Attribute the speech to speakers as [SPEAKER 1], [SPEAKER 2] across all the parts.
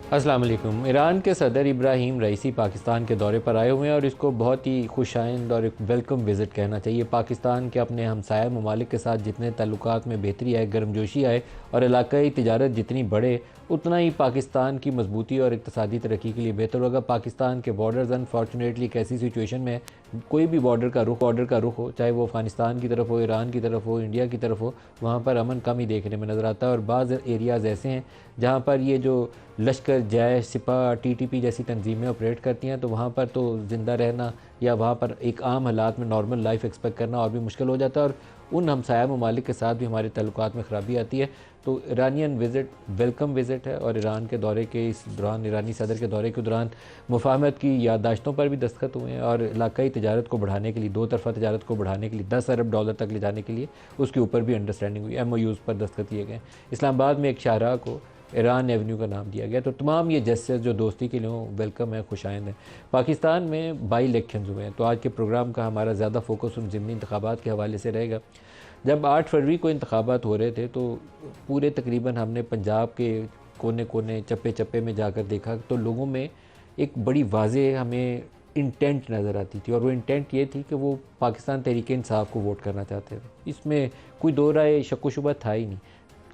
[SPEAKER 1] अस्सलाम वालेकुम। ईरान के सदर इब्राहिम रईसी पाकिस्तान के दौरे पर आए हुए हैं और इसको बहुत ही खुशाइंद और एक वेलकम विज़िट कहना चाहिए। पाकिस्तान के अपने हमसाया ममालिक के साथ जितने ताल्लुकात में बेहतरी आए, गर्मजोशी आए और इलाकाई तिजारत जितनी बढ़े, उतना ही पाकिस्तान की मजबूती और इक़्तिसादी तरक्की के लिए बेहतर होगा। पाकिस्तान के बॉर्डर्स अनफॉर्चुनेटली एक ऐसी सिचुएशन में है, कोई भी बॉर्डर का रुख हो, चाहे वो अफ़गानिस्तान की तरफ हो, ईरान की तरफ हो, इंडिया की तरफ हो, वहाँ पर अमन कम ही देखने में नज़र आता है। और बाज़ एरियाज़ ऐसे हैं जहाँ पर ये जो लश्कर, जैश, सिपा, टीटीपी जैसी तंजीमें ऑपरेट करती हैं, तो वहाँ पर तो ज़िंदा रहना या वहाँ पर एक आम हालात में नॉर्मल लाइफ एक्सपेक्ट करना और भी मुश्किल हो जाता है। और उन हमसाया ममालिक के साथ भी हमारे ताल्लुकात में ख़राबी आती है। तो ईरानियन विज़िट वेलकम विज़िट है और ईरान के दौरे के इस दौरान, ईरानी सदर के दौरे के दौरान मुफाहमत की याददाश्तों पर भी दस्तखत हुए हैं और इलाकाई तजारत को बढ़ाने के लिए, दो तरफ़ा तजारत को बढ़ाने के लिए $10 अरब तक ले जाने के लिए उसके ऊपर भी अंडरस्टैंडिंग हुई। MOUs पर दस्तखत किए गए। इस्लामाबाद में एक शाहराह को ईरान एवेन्यू का नाम दिया गया। तो तमाम ये जेस्चर्स जो दोस्ती के लिए वेलकम है, खुशाइंद है। पाकिस्तान में बाई इलेक्शंस हुए हैं, तो आज के प्रोग्राम का हमारा ज़्यादा फोकस उन ज़िमनी इंतखाबात के हवाले से रहेगा। जब 8 फरवरी को इंतखाबात हो रहे थे, तो पूरे तकरीबन हमने पंजाब के कोने कोने, चप्पे चप्पे में जाकर देखा तो लोगों में एक बड़ी वाज़े हमें इंटेंट नज़र आती थी। और वो इंटेंट ये थी कि वो पाकिस्तान तहरीक इंसाफ को वोट करना चाहते थे। इसमें कोई दो राय शक व शुबा था ही नहीं।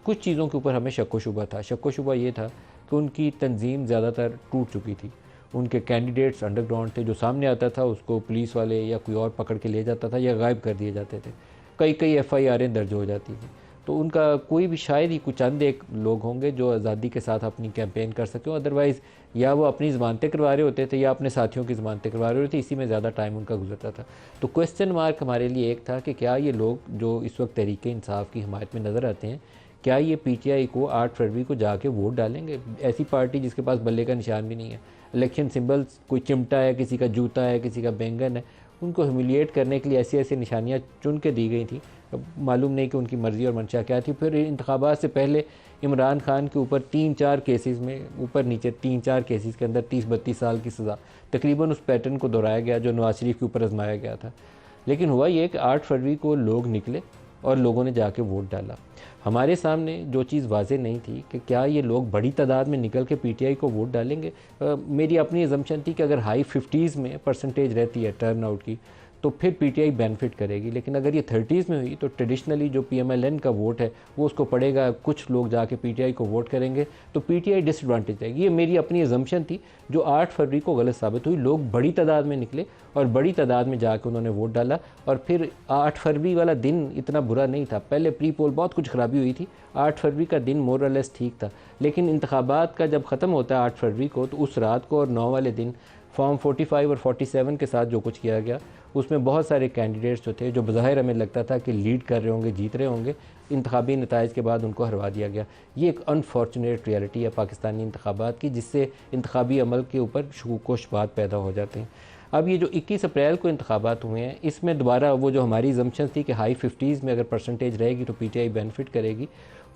[SPEAKER 1] कुछ चीज़ों के ऊपर हमें शक व शुबा था। शक व शुबा ये था कि उनकी तंजीम ज़्यादातर टूट चुकी थी। उनके कैंडिडेट्स अंडरग्राउंड थे, जो सामने आता था उसको पुलिस वाले या कोई और पकड़ के ले जाता था या गायब कर दिए जाते थे। कई कई FIR दर्ज हो जाती थी। तो उनका कोई भी, शायद ही कुछ चंद एक लोग होंगे जो आज़ादी के साथ अपनी कैंपेन कर सकें। अदरवाइज़ या वो अपनी ज़मानतें करवा रहे होते थे या अपने साथियों की ज़मानतें करवा रहे होते थे। इसी में ज़्यादा टाइम उनका गुजरता था। तो क्वेश्चन मार्क हमारे लिए एक था कि क्या ये लोग जो इस वक्त तहरीक इंसाफ की हिमायत में नज़र आते हैं, क्या ये PTI को 8 फरवरी को जाके वोट डालेंगे? ऐसी पार्टी जिसके पास बल्ले का निशान भी नहीं है। इलेक्शन सिंबल्स, कोई चिमटा है, किसी का जूता है, किसी का बैंगन है, उनको ह्यूमिलिएट करने के लिए ऐसी ऐसी निशानियाँ चुन के दी गई थी। अब मालूम नहीं कि उनकी मर्ज़ी और मंशा क्या थी। फिर इंतखाबात से पहले इमरान खान के ऊपर 3-4 केसेस में, ऊपर नीचे 3-4 केसेस के अंदर 30-32 साल की सज़ा, तकरीबन उस पैटर्न को दोहराया गया जो नवाज शरीफ के ऊपर आजमाया गया था। लेकिन हुआ ये कि 8 फरवरी को लोग निकले और लोगों ने जाके वोट डाला। हमारे सामने जो चीज़ वाज़े नहीं थी कि क्या ये लोग बड़ी तादाद में निकल के PTI को वोट डालेंगे। मेरी अपनी अजम्पशन थी कि अगर हाई 50s में परसेंटेज रहती है टर्न आउट की, तो फिर PTI बेनिफिट करेगी। लेकिन अगर ये 30s में हुई तो ट्रेडिशनली जो PMLN का वोट है वो उसको पड़ेगा, कुछ लोग जाके PTI को वोट करेंगे, तो PTI डिसएडवांटेज रहेगी। ये मेरी अपनी अजम्पशन थी जो 8 फरवरी को गलत साबित हुई। लोग बड़ी तादाद में निकले और बड़ी तादाद में जाके उन्होंने वोट डाला। और फिर 8 फरवरी वाला दिन इतना बुरा नहीं था। पहले प्री पोल बहुत कुछ खराबी हुई थी, 8 फरवरी का दिन मोर और लेस ठीक था। लेकिन इंतखाबात का जब ख़त्म होता है 8 फरवरी को, तो उस रात को और 9 वाले दिन फॉर्म 45 और 47 के साथ जो कुछ किया गया, उसमें बहुत सारे कैंडिडेट्स जो थे, जो बज़ाहिर हमें लगता था कि लीड कर रहे होंगे, जीत रहे होंगे, इंतखाबी नताइज के बाद उनको हरवा दिया गया। ये एक अनफॉर्चुनेट रियलिटी है पाकिस्तानी इंतखाबात की, जिससे इंतखाबी अमल के ऊपर शकूक व शुबहात पैदा हो जाते हैं। अब ये जो 21 अप्रैल को इंतखाबात हुए हैं, इसमें दोबारा वो जो हमारी अजम्पशन थी कि हाई 50s में अगर परसेंटेज रहेगी तो PTI बेनिफिट करेगी,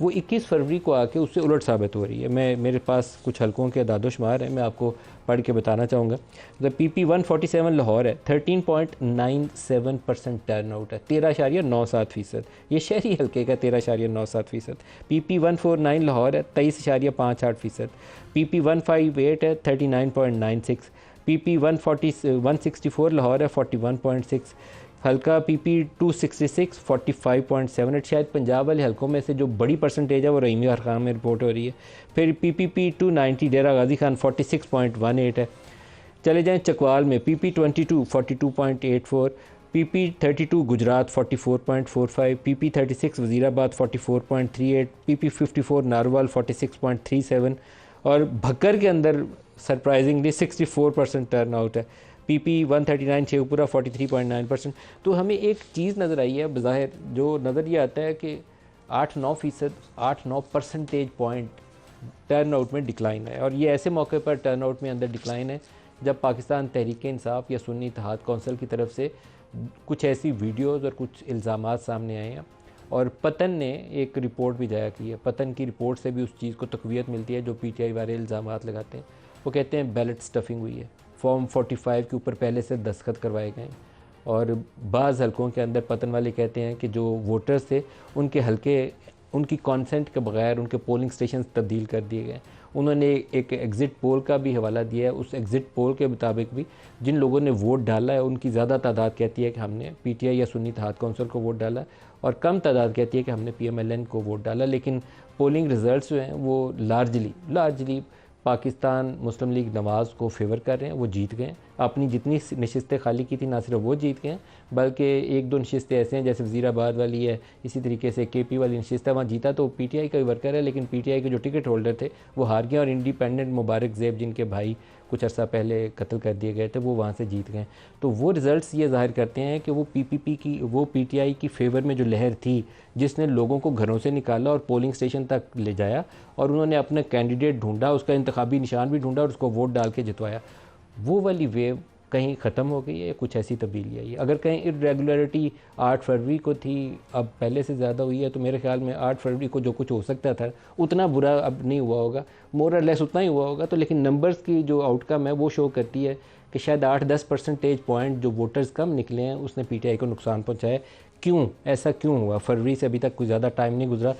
[SPEAKER 1] वो 21 फरवरी को आके उससे उलट साबित हो रही है। मेरे पास कुछ हलकों के दादोशुमार हैं, मैं आपको पढ़ के बताना चाहूँगा। द PP 147 लाहौर है, 13.97% टर्न आउट है, 13.97%। ये शहरी हल्के का 13.97%। PP 149 लाहौर है, 23.58%। PP 158 है, 39.96। PP 164 लाहौर है, 41.6। हल्का PP 266 45.78। शायद पंजाब वाले हल्कों में से जो बड़ी परसेंटेज है वो रहीमी खान में रिपोर्ट हो रही है। फिर PPP 290 डेरा गाजी खान 46.18 है। चले जाएं चकवाल में, PP 22 42.84, PP 32 Gujarat 44.45, PP 36 Wazirabad 44.38, PP 54 Narowal 46.37 और भक्कर के अंदर सरप्राइजिंगली 64% टर्न आउट है। PP 139 शेखपुरा 43.9%। तो हमें एक चीज़ नज़र आई है बज़ाहिर, जो नज़र ये आता है कि 8-9 परसेंटेज पॉइंट टर्न आउट में डिक्लाइन है। और ये ऐसे मौके पर टर्न आउट में अंदर डिक्लाइन है जब पाकिस्तान तहरीक इंसाफ या सुन्नी इत्तेहाद कौंसिल की तरफ से कुछ ऐसी वीडियोज़ और कुछ इल्ज़ामात सामने आए हैं। और पतन ने एक रिपोर्ट भी जाया की है। पतन की रिपोर्ट से भी उस चीज़ को तक़वियत मिलती है जो PTI वाले इल्ज़ामात लगाते हैं। वो कहते हैं बैलेट स्टफिंग हुई है, फॉर्म 45 के ऊपर पहले से दस्तखत करवाए गए। और बाज़ हलकों के अंदर पतन वाले कहते हैं कि जो वोटर्स थे उनके हलके उनकी कॉन्सेंट के बगैर उनके पोलिंग स्टेशन तब्दील कर दिए गए। उन्होंने एक एग्ज़िट पोल का भी हवाला दिया है, उस एग्ज़िट पोल के मुताबिक भी जिन लोगों ने वोट डाला है उनकी ज़्यादा तादाद कहती है कि हमने पीटीआई या सुन्नी इत्तेहाद कौंसिल को वोट डाला, और कम तादाद कहती है कि हमने पीएमएलएन को वोट डाला। लेकिन पोलिंग रिज़ल्ट्स जो हैं वो लार्जली पाकिस्तान मुस्लिम लीग नवाज़ को फेवर कर रहे हैं। वो जीत गए, अपनी जितनी नशिस्तें खाली की थी ना सिर्फ वो जीत गए, बल्कि एक दो नशिस्तें ऐसे हैं जैसे वज़ीराबाद वाली है, इसी तरीके से केपी वाली नशिस्त है, वहाँ जीता तो पीटीआई का ही वर्कर है, लेकिन पीटीआई के जो टिकट होल्डर थे वो हार गए, और इंडिपेंडेंट मुबारक ज़ैब जिनके भाई कुछ अर्सा पहले कत्ल कर दिए गए थे वो वहाँ से जीत गए। तो वो रिज़ल्ट्स ये ज़ाहिर करते हैं कि वो पीपीपी की, वो पीटीआई की फेवर में जो लहर थी जिसने लोगों को घरों से निकाला और पोलिंग स्टेशन तक ले जाया, और उन्होंने अपना कैंडिडेट ढूंढा, उसका इंतखाबी निशान भी ढूंढा और उसको वोट डाल के जितवाया, वो वाली वेव कहीं ख़त्म हो गई है, कुछ ऐसी तब्दीली आई है। अगर कहीं इरेगुलरिटी 8 फरवरी को थी, अब पहले से ज़्यादा हुई है, तो मेरे ख्याल में 8 फरवरी को जो कुछ हो सकता था उतना बुरा अब नहीं हुआ होगा, मोर और लेस उतना ही हुआ होगा। तो लेकिन नंबर्स की जो आउटकम है वो शो करती है कि शायद 8-10 परसेंटेज पॉइंट जो वोटर्स कम निकले हैं उसने पीटीआई को नुकसान पहुँचाया। क्यों ऐसा क्यों हुआ? फरवरी से अभी तक कुछ ज़्यादा टाइम नहीं गुजरा।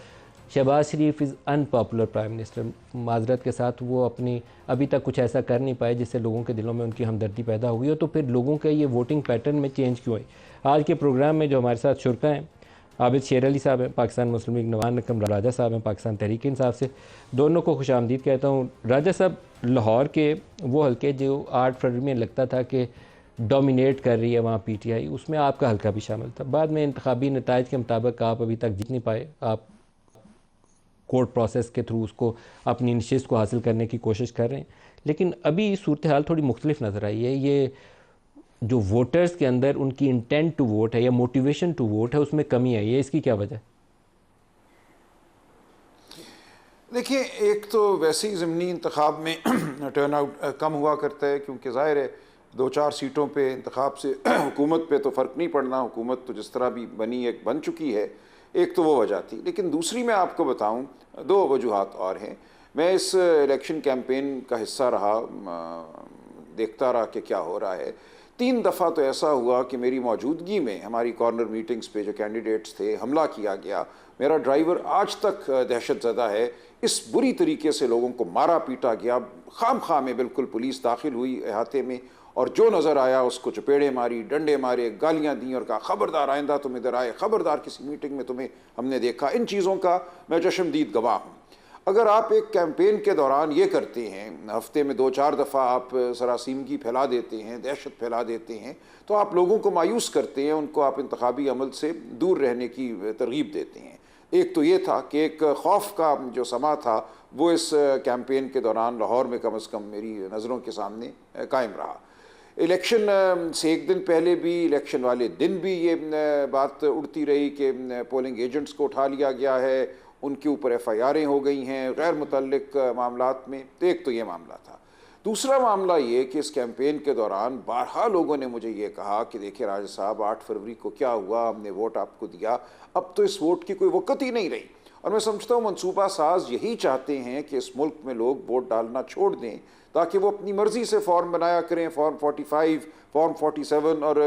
[SPEAKER 1] शहबाज शरीफ इज़ अनपॉपुलर प्राइम मिनिस्टर, माजरत के साथ वो अपनी अभी तक कुछ ऐसा कर नहीं पाए जिससे लोगों के दिलों में उनकी हमदर्दी पैदा हुई हो। तो फिर लोगों के ये वोटिंग पैटर्न में चेंज क्यों आई? आज के प्रोग्राम में जो हमारे साथ शुरका हैं, आबिद शेर अली साहब हैं पाकिस्तान मुस्लिम लीग नवान रकम, राजा साहब हैं पाकिस्तान तहरीक इंसाफ से, दोनों को खुश आमदीद कहता हूँ। राजा साहब, लाहौर के वो हल्के जो 8 फरवरी में लगता था कि डोमिनेट कर रही है वहाँ पीटीआई, उसमें आपका हल्का भी शामिल था। बाद में इंतखाबी नताइज के मुताबिक आप अभी तक जीत नहीं पाए, आप कोर्ट प्रोसेस के थ्रू उसको अपनी नशिस्त को हासिल करने की कोशिश कर रहे हैं, लेकिन अभी सूरत हाल थोड़ी मुख्तलिफ नज़र आई है। ये जो वोटर्स के अंदर उनकी इंटेंट टू वोट है या मोटिवेशन टू वोट है उसमें कमी आई है, इसकी क्या वजह है?
[SPEAKER 2] देखिए, एक तो वैसे ही ज़मीनी इंतखाब में टर्न आउट कम हुआ करता है, क्योंकि ज़ाहिर है 2-4 सीटों पे इंतखाब से हुकूमत पे तो फ़र्क नहीं पड़ना, हुकूमत तो जिस तरह भी बनी एक बन चुकी है। एक तो वो वजह थी, लेकिन दूसरी मैं आपको बताऊं, 2 वजूहात और हैं। मैं इस इलेक्शन कैंपेन का हिस्सा रहा, देखता रहा कि क्या हो रहा है। 3 दफ़ा तो ऐसा हुआ कि मेरी मौजूदगी में हमारी कॉर्नर मीटिंग्स पे जो कैंडिडेट्स थे हमला किया गया। मेरा ड्राइवर आज तक दहशत ज़दा है, इस बुरी तरीके से लोगों को मारा पीटा गया, खाम खा में बिल्कुल पुलिस दाखिल हुई अहाते में, और जो नज़र आया उसको चपेड़े मारी, डंडे मारे, गालियाँ दी और कहा खबरदार आइंदा तुम इधर आए, खबरदार किसी मीटिंग में तुम्हें हमने देखा। इन चीज़ों का मैं चश्मदीद गवाह हूँ। अगर आप एक कैंपेन के दौरान ये करते हैं, हफ्ते में 2-4 दफ़ा आप सरासीमगी फैला देते हैं, दहशत फैला देते हैं, तो आप लोगों को मायूस करते हैं, उनको आप इंतखाबी अमल से दूर रहने की तरगीब देते हैं। एक तो ये था कि एक खौफ का जो समा था वो इस कैंपेन के दौरान लाहौर में कम से कम मेरी नज़रों के सामने कायम रहा। इलेक्शन से एक दिन पहले भी, इलेक्शन वाले दिन भी ये बात उड़ती रही कि पोलिंग एजेंट्स को उठा लिया गया है, उनके ऊपर FIR'ें हो गई हैं गैर मुतल्लिक मामलात में। तो एक तो ये मामला था। दूसरा मामला ये कि इस कैंपेन के दौरान बारहा लोगों ने मुझे ये कहा कि देखिए राजा साहब, 8 फरवरी को क्या हुआ, हमने वोट आपको दिया, अब तो इस वोट की कोई वक़्त ही नहीं रही। और मैं समझता हूँ मनसूबा साज यही चाहते हैं कि इस मुल्क में लोग वोट डालना छोड़ दें, ताकि वो अपनी मर्ज़ी से फॉर्म बनाया करें, फॉर्म 45, फॉर्म 47, और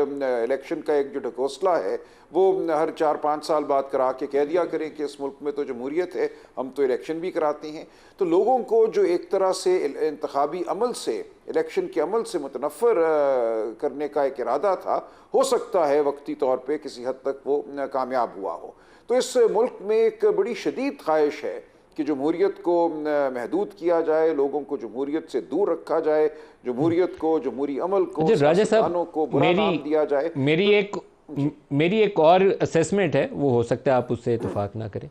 [SPEAKER 2] इलेक्शन का एक जो ढकोसला है वो हर 4-5 साल बाद करा के कह दिया करें कि इस मुल्क में तो जमहूरियत है, हम तो इलेक्शन भी कराते हैं। तो लोगों को जो एक तरह से इंतखाबी अमल से, इलेक्शन के अमल से मुतनफ़र करने का एक इरादा था, हो सकता है वक्ती तौर पर किसी हद तक वो कामयाब हुआ हो। तो इस मुल्क में एक बड़ी शदीद ख्वाहिश है कि जमहूरियत को महदूद किया जाए, लोगों को जमहूरियत से दूर रखा जाए, जमहूरियत को, जमहूरी अमल को, सियासतदानों को बुरा नाम दिया जाए।
[SPEAKER 1] मेरी एक और असेसमेंट है, वो हो सकता है आप उससे इत्तेफाक ना करें।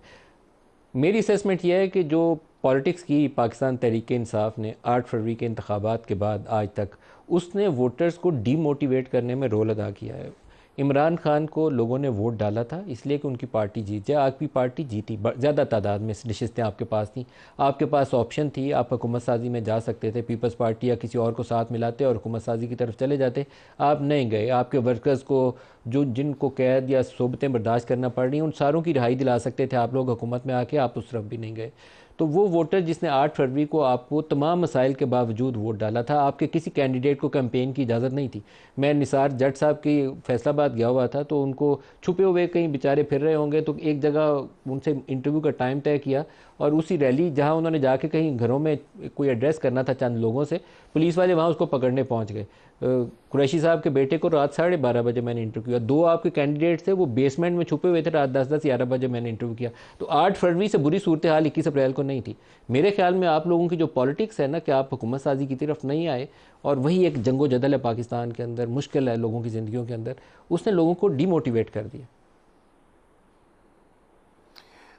[SPEAKER 1] मेरी असेसमेंट यह है कि जो पॉलिटिक्स की पाकिस्तान तहरीक इंसाफ ने 8 फरवरी के इंतखाबात के बाद आज तक, उसने वोटर्स को डीमोटिवेट करने में रोल अदा किया है। इमरान खान को लोगों ने वोट डाला था इसलिए कि उनकी पार्टी जीत जाए। आपकी पार्टी जीती, ज़्यादा तादाद में नशिस्तें आपके पास थी, आपके पास ऑप्शन थी, आप हुकूमत साजी में जा सकते थे, पीपल्स पार्टी या किसी और को साथ मिलाते और हुकूमत साजी की तरफ चले जाते। आप नहीं गए, आपके वर्कर्स को जो जिनको कैद या सोबतें बर्दाश्त करना पड़ रही हैं, उन सारों की रिहाई दिला सकते थे आप लोग हुकूमत में आके, आप उस तरफ भी नहीं गए। तो वो वोटर जिसने 8 फरवरी को आपको तमाम मसाइल के बावजूद वोट डाला था, आपके किसी कैंडिडेट को कैंपेन की इजाज़त नहीं थी। मैं निसार जट साहब की फैसलाबाद गया हुआ था, तो उनको छुपे हुए कहीं बेचारे फिर रहे होंगे, तो एक जगह उनसे इंटरव्यू का टाइम तय किया, और उसी रैली जहां उन्होंने जाके कहीं घरों में कोई एड्रेस करना था चंद लोगों से, पुलिस वाले वहां उसको पकड़ने पहुंच गए। कुरैशी साहब के बेटे को रात 12:30 बजे मैंने इंटरव्यू किया। 2 आपके कैंडिडेट थे, वो बेसमेंट में छुपे हुए थे, रात 10-11 बजे मैंने इंटरव्यू किया। तो 8 फरवरी से बुरी सूरत हाल 21 अप्रैल को नहीं थी। मेरे ख्याल में आप लोगों की जो पॉलिटिक्स है ना, कि आप हुकूमत साजी की तरफ नहीं आए, और वही एक जंगो जदल है पाकिस्तान के अंदर, मुश्किल है लोगों की ज़िंदगियों के अंदर, उसने लोगों को डीमोटिवेट कर दिया।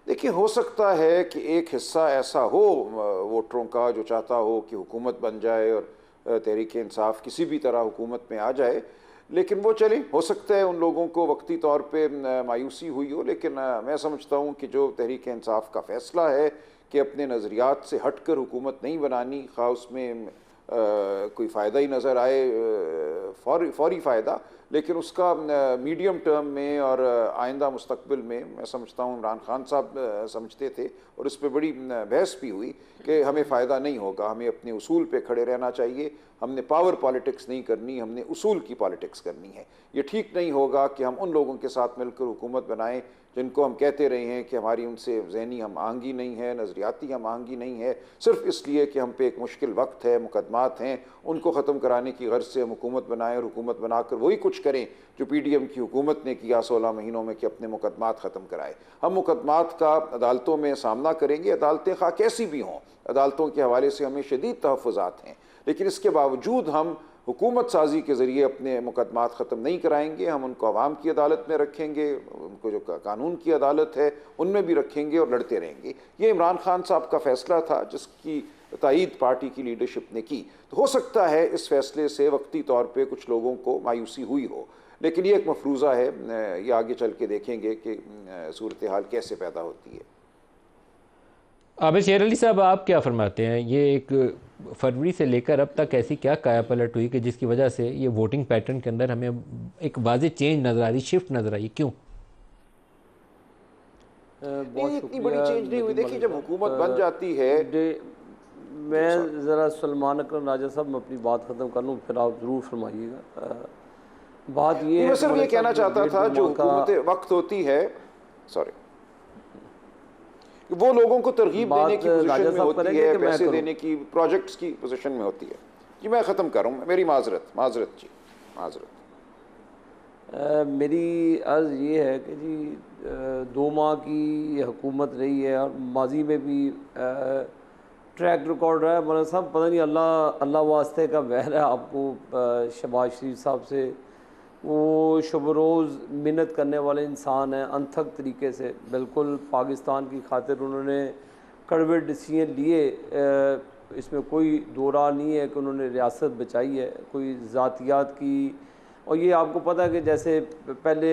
[SPEAKER 2] देखिए, हो सकता है कि एक हिस्सा ऐसा हो वोटरों का जो चाहता हो कि हुकूमत बन जाए और तहरीक इंसाफ किसी भी तरह हुकूमत में आ जाए, लेकिन वो चले, हो सकता है उन लोगों को वक्ती तौर पे मायूसी हुई हो, लेकिन मैं समझता हूँ कि जो तहरीक इंसाफ का फ़ैसला है कि अपने नज़रियात से हट कर हुकूमत नहीं बनानी, खा उसमें कोई फ़ायदा ही नज़र आए, फौरी फ़ायदा, लेकिन उसका मीडियम टर्म में और आइंदा मुस्तकबिल में मैं समझता हूँ इमरान खान साहब समझते थे, और इस पर बड़ी बहस भी हुई कि हमें फ़ायदा नहीं होगा, हमें अपने उसूल पे खड़े रहना चाहिए, हमने पावर पॉलिटिक्स नहीं करनी, हमने उसूल की पॉलिटिक्स करनी है। ये ठीक नहीं होगा कि हम उन लोगों के साथ मिलकर हुकूमत बनाएं जिनको हम कहते रहे हैं कि हमारी उनसे ज़हनी हम आहंगी नहीं है, नज़रियाती हम आहंगी नहीं है, सिर्फ इसलिए कि हम पे एक मुश्किल वक्त है, मुकदमात हैं, उनको ख़त्म कराने की गर्ज से हम हुकूमत बनाएं, और हुकूमत बनाकर वही कुछ करें जो PDM की हुकूमत ने किया 16 महीनों में, कि अपने मुकदमात ख़त्म कराए। हम मुकदमात का अदालतों में सामना करेंगे, अदालतें खा कैसी भी हों, अदालतों के हवाले से हमें शदीद तहफ़्फ़ुज़ात हैं, लेकिन इसके बावजूद हम हुकूमत साजी के ज़रिए अपने मुकदमात ख़त्म नहीं कराएंगे। हम उनको अवाम की अदालत में रखेंगे, उनको जो कानून की अदालत है उनमें भी रखेंगे और लड़ते रहेंगे। ये इमरान खान साहब का फ़ैसला था जिसकी तायीद पार्टी की लीडरशिप ने की। तो हो सकता है इस फैसले से वक्ती तौर पर कुछ लोगों को मायूसी हुई हो, लेकिन ये एक मफरूज़ा है, ये आगे चल के देखेंगे कि सूरत हाल कैसे पैदा होती है।
[SPEAKER 1] आबिद शेर अली साहब, आप क्या फरमाते हैं, ये एक फरवरी से लेकर अब तक ऐसी क्या काया पलट हुई कि जिसकी वजह से ये वोटिंग पैटर्न के अंदर हमें एक वाज़े चेंज नज़र आ रही, शिफ्ट नज़र आई, क्यों?
[SPEAKER 2] नहीं, इतनी बड़ी चेंज नहीं हुई। देखिए, जब हुकूमत बन जाती है,
[SPEAKER 3] मैं ज़रा सलमान अकरम राजा साहब मैं अपनी बात ख़त्म कर लूँ, फिर आप ज़रूर फरमाइएगा। बात ये
[SPEAKER 2] मैं सिर्फ ये कहना चाहता था, जो हुकूमत वक्त होती है, सॉरी, वो लोगों को तरगीब देने की पोजीशन में होती है, पैसे देने की, प्रोजेक्ट्स की पोजीशन में होती है। जी मैं ख़त्म कर रहा हूँ, मेरी माजरत जी,
[SPEAKER 3] मेरी अर्ज़ ये है कि जी 2 माह की हुकूमत रही है, और माजी में भी ट्रैक रिकॉर्ड रहा है। मौलाना साहब, पता नहीं अल्लाह वास्ते का वहर है आपको शहबाज शरीफ साहब से, वो शुभ रोज़ मिन्नत करने वाले इंसान हैं, अनथक तरीके से, बिल्कुल पाकिस्तान की खातिर उन्होंने कड़वे डिसीजन लिए, इसमें कोई दो राह नहीं है कि उन्होंने रियासत बचाई है, कोई ज़ातियात की। और ये आपको पता है कि जैसे पहले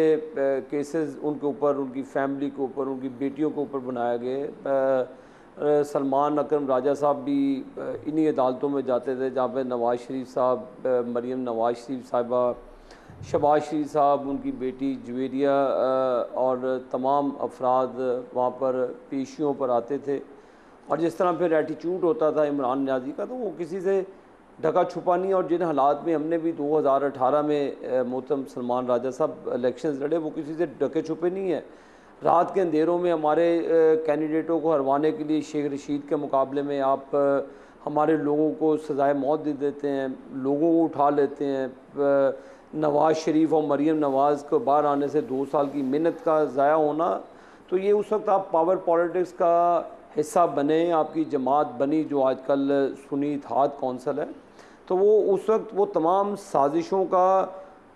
[SPEAKER 3] केसेस उनके ऊपर, उनकी फैमिली के ऊपर, उनकी बेटियों के ऊपर बनाए गए। सलमान अकरम राजा साहब भी इन्हीं अदालतों में जाते थे जहाँ पे नवाज़ शरीफ साहब, मरीम नवाज़ शरीफ साहिबा, शहबाज शरीफ साहब, उनकी बेटी जवेरिया और तमाम अफराद वहाँ पर पेशियों पर आते थे। और जिस तरह फिर एटीट्यूड होता था इमरान न्याजी का, तो वो किसी से ढका छुपा नहीं। और जिन हालात में हमने भी 2018 में मोहतरम सलमान राजा साहब इलेक्शंस लड़े, वो किसी से ढके छुपे नहीं है। रात के अंधेरों में हमारे कैंडिडेटों को हरवाने के लिए शेख रशीद के मुकाबले में आप हमारे लोगों को सज़ाए मौत दे देते हैं, लोगों को उठा लेते हैं। नवाज़ शरीफ और मरीम नवाज़ को बाहर आने से 2 साल की मेहनत का ज़ाया होना, तो ये उस वक्त आप पावर पॉलिटिक्स का हिस्सा बने, आपकी जमात बनी जो आजकल सुन्नी इत्तेहाद कौंसिल है, तो वो उस वक्त वो तमाम साजिशों का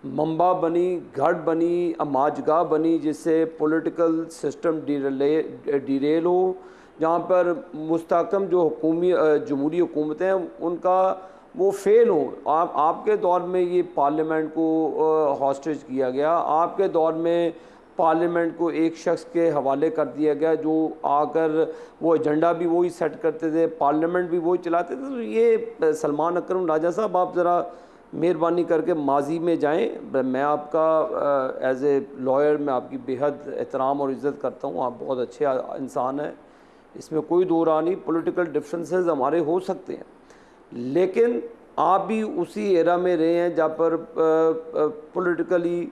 [SPEAKER 3] मंबा बनी, गढ़ बनी, अमाजगाह बनी, जिससे पॉलिटिकल सिस्टम डिरेल हो, जहाँ पर मुस्तहकम जो जमहूरी हुकूमतें हैं उनका वो फेल हो। आपके दौर में ये पार्लियामेंट को हॉस्टेज किया गया, आपके दौर में पार्लियामेंट को एक शख्स के हवाले कर दिया गया जो आकर वो एजेंडा भी वही सेट करते थे, पार्लियामेंट भी वही चलाते थे। तो ये सलमान अकरम राजा साहब, आप ज़रा मेहरबानी करके माजी में जाएं। मैं आपका एज ए लॉयर मैं आपकी बेहद एहतराम और इज़्ज़त करता हूँ, आप बहुत अच्छे इंसान हैं, इसमें कोई दो राह नहीं। पॉलिटिकल डिफरेंसेस हमारे हो सकते हैं, लेकिन आप भी उसी एरा में रहे हैं जहाँ पर पॉलिटिकली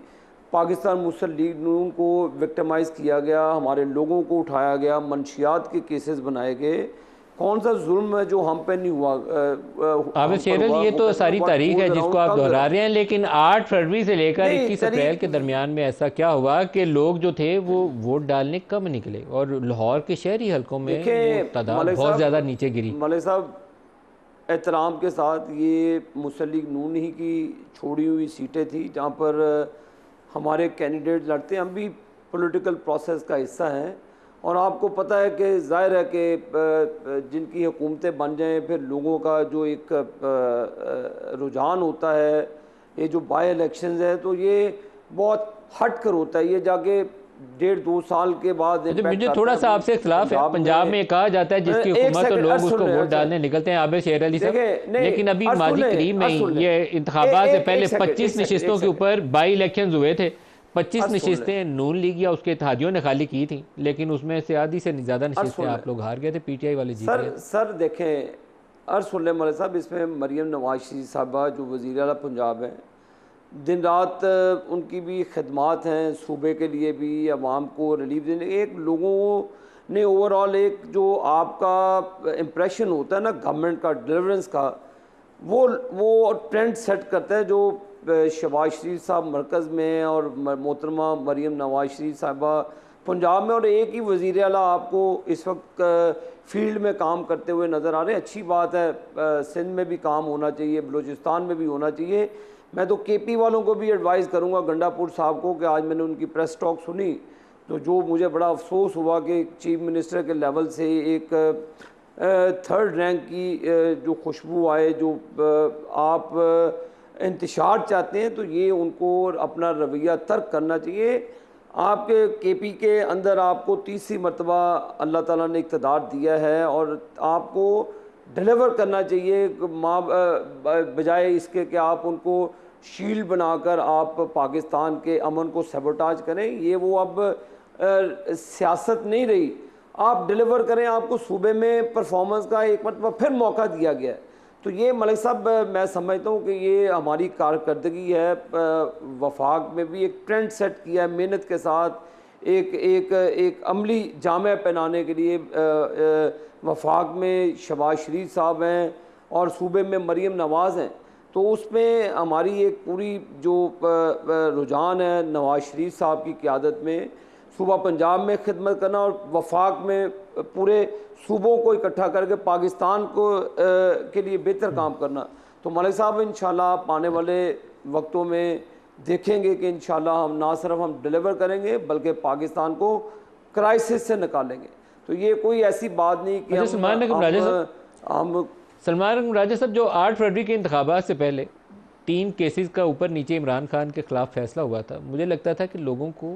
[SPEAKER 3] पाकिस्तान मुस्लिम लीग नून को विक्टिमाइज़ किया गया, हमारे लोगों को उठाया गया, मंशियात के केसेस बनाए गए। कौन सा जुल्म है जो हम पे नहीं हुआ?
[SPEAKER 1] आबिद शेरल, ये तो सारी तारीख है जिसको आप दोहरा रहे हैं, लेकिन 8 फरवरी से लेकर 21 अप्रैल के दरमियान में ऐसा क्या हुआ कि लोग जो थे वो वोट डालने कम निकले और लाहौर के शहरी हलकों में वो तादाद बहुत ज़्यादा नीचे गिरी।
[SPEAKER 3] मलिक साहब, एहतराम के साथ, ये मुस्लिम लीग नून ही की छोड़ी हुई सीटें थी जहाँ पर हमारे कैंडिडेट लड़ते हैं। हम भी पॉलिटिकल प्रोसेस का हिस्सा हैं और आपको पता है कि ज़ाहिर है कि जिनकी हुकूमतें बन जाएं फिर लोगों का जो एक रुझान होता है, ये जो बाई इलेक्शंस है, तो ये बहुत हट कर होता है, ये जाके 1.5-2 साल के बाद।
[SPEAKER 1] मुझे थोड़ा सा आपसे इख्तिलाफ है। पंजाब में कहा जाता है जिसकी हुकूमत और लोग उसको वोट डालने निकलते हैं। आबिद शेर अली साहब, लेकिन अभी माजी करीब में ही ये इंतखाबात से पहले 25 नशिस्तों के ऊपर बाई इलेक्शन हुए थे। 25 नशिस्तें नून लीग या उसके इत्तेहादियों ने खाली की थी, लेकिन उसमें से आधी से ज़्यादा नशिस्तें आप लोग हार गए थे, पीटीआई वाले जीत गए।
[SPEAKER 3] सर देखें, अर्ज सुन लें मौलवी साहब, इसमें मरियम नवाज शरीफ साहबा जो वज़ीर आला पंजाब हैं, दिन रात उनकी भी खिदमात हैं सूबे के लिए भी, आवाम को रिलीफ देने। एक लोगों ने ओवरऑल एक जो आपका इम्प्रेशन होता है ना गवर्नमेंट का, डिलीवरेंस का, वो ट्रेंड सेट करता है जो शहबाज शरीफ साहब मरकज़ में और मोहतरमा मरियम नवाज शरीफ साहबा पंजाब में, और एक ही वज़ीर आला आपको इस वक्त फील्ड में काम करते हुए नज़र आ रहे हैं। अच्छी बात है, सिंध में भी काम होना चाहिए, बलूचिस्तान में भी होना चाहिए। मैं तो केपी वालों को भी एडवाइस करूंगा, गंडापुर साहब को, कि आज मैंने उनकी प्रेस टॉक सुनी तो जो मुझे बड़ा अफसोस हुआ कि चीफ मिनिस्टर के लेवल से एक थर्ड रैंक की जो खुशबू आए, जो आप इंतशार चाहते हैं, तो ये उनको अपना रवैया तर्क करना चाहिए। आपके केपी के अंदर आपको तीसरी मरतबा अल्लाह ताला ने इक़्तिदार दिया है और आपको डिलीवर करना चाहिए, बजाय इसके कि आप उनको शील्ड बनाकर आप पाकिस्तान के अमन को सबोटाज करें। ये वो अब सियासत नहीं रही, आप डिलीवर करें। आपको सूबे में परफॉर्मेंस का एक मरतबा फिर मौका दिया गया है, तो ये मलिक साहब मैं समझता हूँ कि ये हमारी कारकर्दगी है। वफाक में भी एक ट्रेंड सेट किया है मेहनत के साथ, एक अमली जामे पहनाने के लिए। वफाक में शहबाज शरीफ साहब हैं और सूबे में मरियम नवाज़ हैं, तो उसमें हमारी एक पूरी जो रुझान है नवाज शरीफ साहब की क़ियादत में सूबा पंजाब में खिदमत करना और वफाक में पूरे सूबों को इकट्ठा करके पाकिस्तान को के लिए बेहतर काम करना। तो मलिक साहब इंशाल्लाह आने वाले वक्तों में देखेंगे कि इंशाल्लाह हम ना सिर्फ हम डिलीवर करेंगे बल्कि पाकिस्तान को क्राइसिस से निकालेंगे। तो ये कोई ऐसी बात नहीं कि
[SPEAKER 1] सलमान राजा साहब, जो 8 फरवरी के इंतखाबात से पहले 3 केसेस का ऊपर नीचे इमरान खान के ख़िलाफ़ फैसला हुआ था, मुझे लगता था कि लोगों को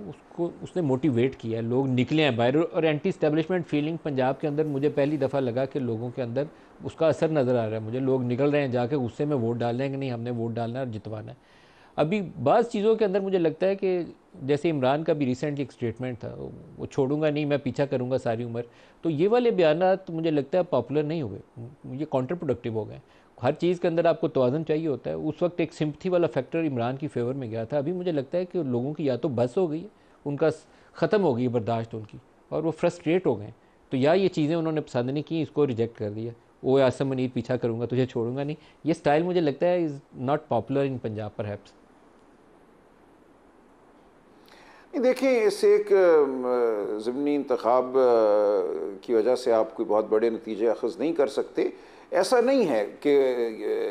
[SPEAKER 1] उसने मोटिवेट किया, लोग निकले हैं बाहर, और एंटी स्टैब्लिशमेंट फीलिंग पंजाब के अंदर मुझे पहली दफ़ा लगा कि लोगों के अंदर उसका असर नज़र आ रहा है। मुझे लोग निकल रहे हैं जाके गुस्से में वोट डाल रहे हैं कि नहीं, हमने वोट डालना है और जितवाना है। अभी बाज़ चीज़ों के अंदर मुझे लगता है कि जैसे इमरान का भी रिसेंटली एक स्टेटमेंट था, वो छोड़ूंगा नहीं, मैं पीछा करूंगा सारी उम्र, तो ये वाले बयानात मुझे लगता है पॉपुलर नहीं हुए, ये काउंटर प्रोडक्टिव हो गए। हर चीज़ के अंदर आपको तवाज़ुन चाहिए होता है। उस वक्त एक सिंपथी वाला फैक्टर इमरान की फेवर में गया था। अभी मुझे लगता है कि लोगों की या तो बस हो गई है, उनका ख़त्म हो गई बर्दाश्त उनकी, और वो फ्रस्ट्रेट हो गए, तो या ये चीज़ें उन्होंने पसंद नहीं की, इसको रिजेक्ट कर दिया। ओ आसम मनीर, पीछा करूँगा, तुझे छोड़ूंगा नहीं, ये स्टाइल मुझे लगता है is not popular in Punjab perhaps.
[SPEAKER 2] देखिए, इस एक ज़िमनी इंतखाब की वजह से आप कोई बहुत बड़े नतीजे अखज़ नहीं कर सकते। ऐसा नहीं है कि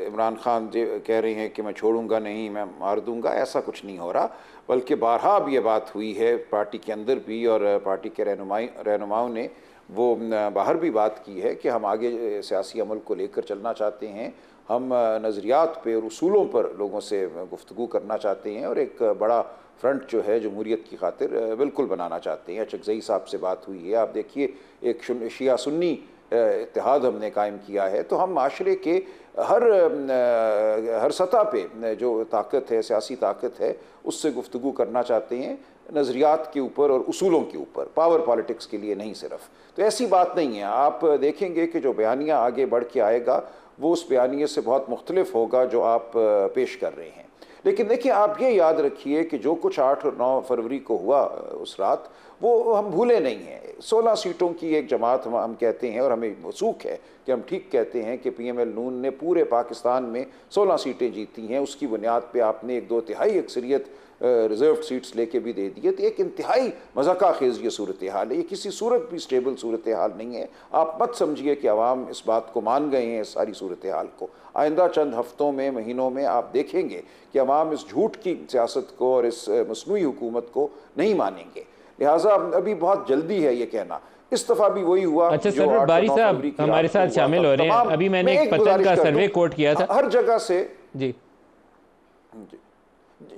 [SPEAKER 2] इमरान खान कह रहे हैं कि मैं छोड़ूंगा नहीं, मैं मार दूंगा, ऐसा कुछ नहीं हो रहा। बल्कि बारहा अब ये बात हुई है पार्टी के अंदर भी, और पार्टी के रहनुमाओं ने वो बाहर भी बात की है कि हम आगे सियासी अमल को लेकर चलना चाहते हैं, हम नज़रियात पे और उसूलों पर लोगों से गुफ्तगू करना चाहते हैं, और एक बड़ा फ्रंट जो है जमहूरियत की खातिर बिल्कुल बनाना चाहते हैं। चकजई साहब से बात हुई है, आप देखिए, एक शिया सुन्नी इत्तेहाद हमने कायम किया है, तो हम माशरे के हर सतह पे जो ताकत है, सियासी ताकत है, उससे गुफ्तगू करना चाहते हैं, नज़रियात के ऊपर और उसूलों के ऊपर, पावर पॉलिटिक्स के लिए नहीं सिर्फ। तो ऐसी बात नहीं है। आप देखेंगे कि जो बयानिया आगे बढ़ के आएगा वो उस बयानिए से बहुत मुख्तलिफ होगा जो आप पेश कर रहे हैं। लेकिन देखिए, आप ये याद रखिए कि जो कुछ 8 और 9 फरवरी को हुआ उस रात, वो हम भूले नहीं हैं। 16 सीटों की एक जमात हम कहते हैं, और हमें मौसूक है कि हम ठीक कहते हैं कि PML नून ने पूरे पाकिस्तान में 16 सीटें जीती हैं। उसकी बुनियाद पे आपने 1 2 तिहाई अक्सरियत रिजर्व सीट्स लेके भी दे दिए। तो एक इंतहाई मज़ाक़ा खेज़ ये सूरत हाल है, ये किसी सूरत भी स्टेबल सूरत हाल नहीं है। आप मत समझिए कि अवाम इस बात को मान गए हैं, इस सारी सूरत हाल को। आइंदा चंद हफ्तों में, महीनों में आप देखेंगे कि अवाम इस झूठ की सियासत को और इस मसनूई हुकूमत को नहीं मानेंगे। लिहाजा अभी बहुत जल्दी है ये कहना। इस दफ़ा भी वही हुआ।
[SPEAKER 1] अच्छा सरवर बारी साहब हमारे साथ शामिल हो रहे हैं। अभी मैंने एक पतन का सर्वे कोट किया था,
[SPEAKER 2] हर जगह से
[SPEAKER 1] जी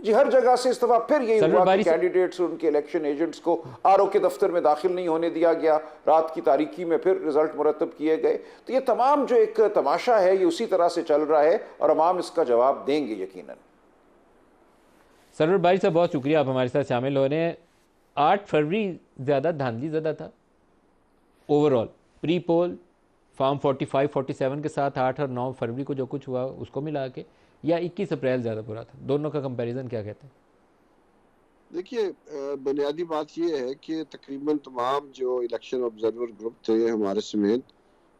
[SPEAKER 2] जी हर जगह से इस दफा फिर यही हुआ कि कैंडिडेट्स और उनके इलेक्शन एजेंट्स को RO के दफ्तर में दाखिल नहीं होने दिया गया। रात की तारीकी में फिर रिजल्ट मुरतब किए गए। तो ये तमाम जो एक तमाशा है, ये उसी तरह से चल रहा है और अवाम इसका जवाब देंगे यकीनन।
[SPEAKER 1] सरवर बारी साहब बहुत शुक्रिया, आप हमारे साथ शामिल हो रहे हैं। 8 फरवरी ज़्यादा धांधली ज़्यादा था ओवरऑल, प्री पोल फॉर्म 45 47 के साथ 8 और 9 फरवरी को जो कुछ हुआ उसको मिला के, या 21 अप्रैल ज़्यादा बुरा था? दोनों का कंपैरिजन क्या कहते हैं?
[SPEAKER 4] देखिए, बुनियादी बात यह है कि तकरीबन तमाम जो इलेक्शन ऑब्जर्वर ग्रुप थे हमारे समेत,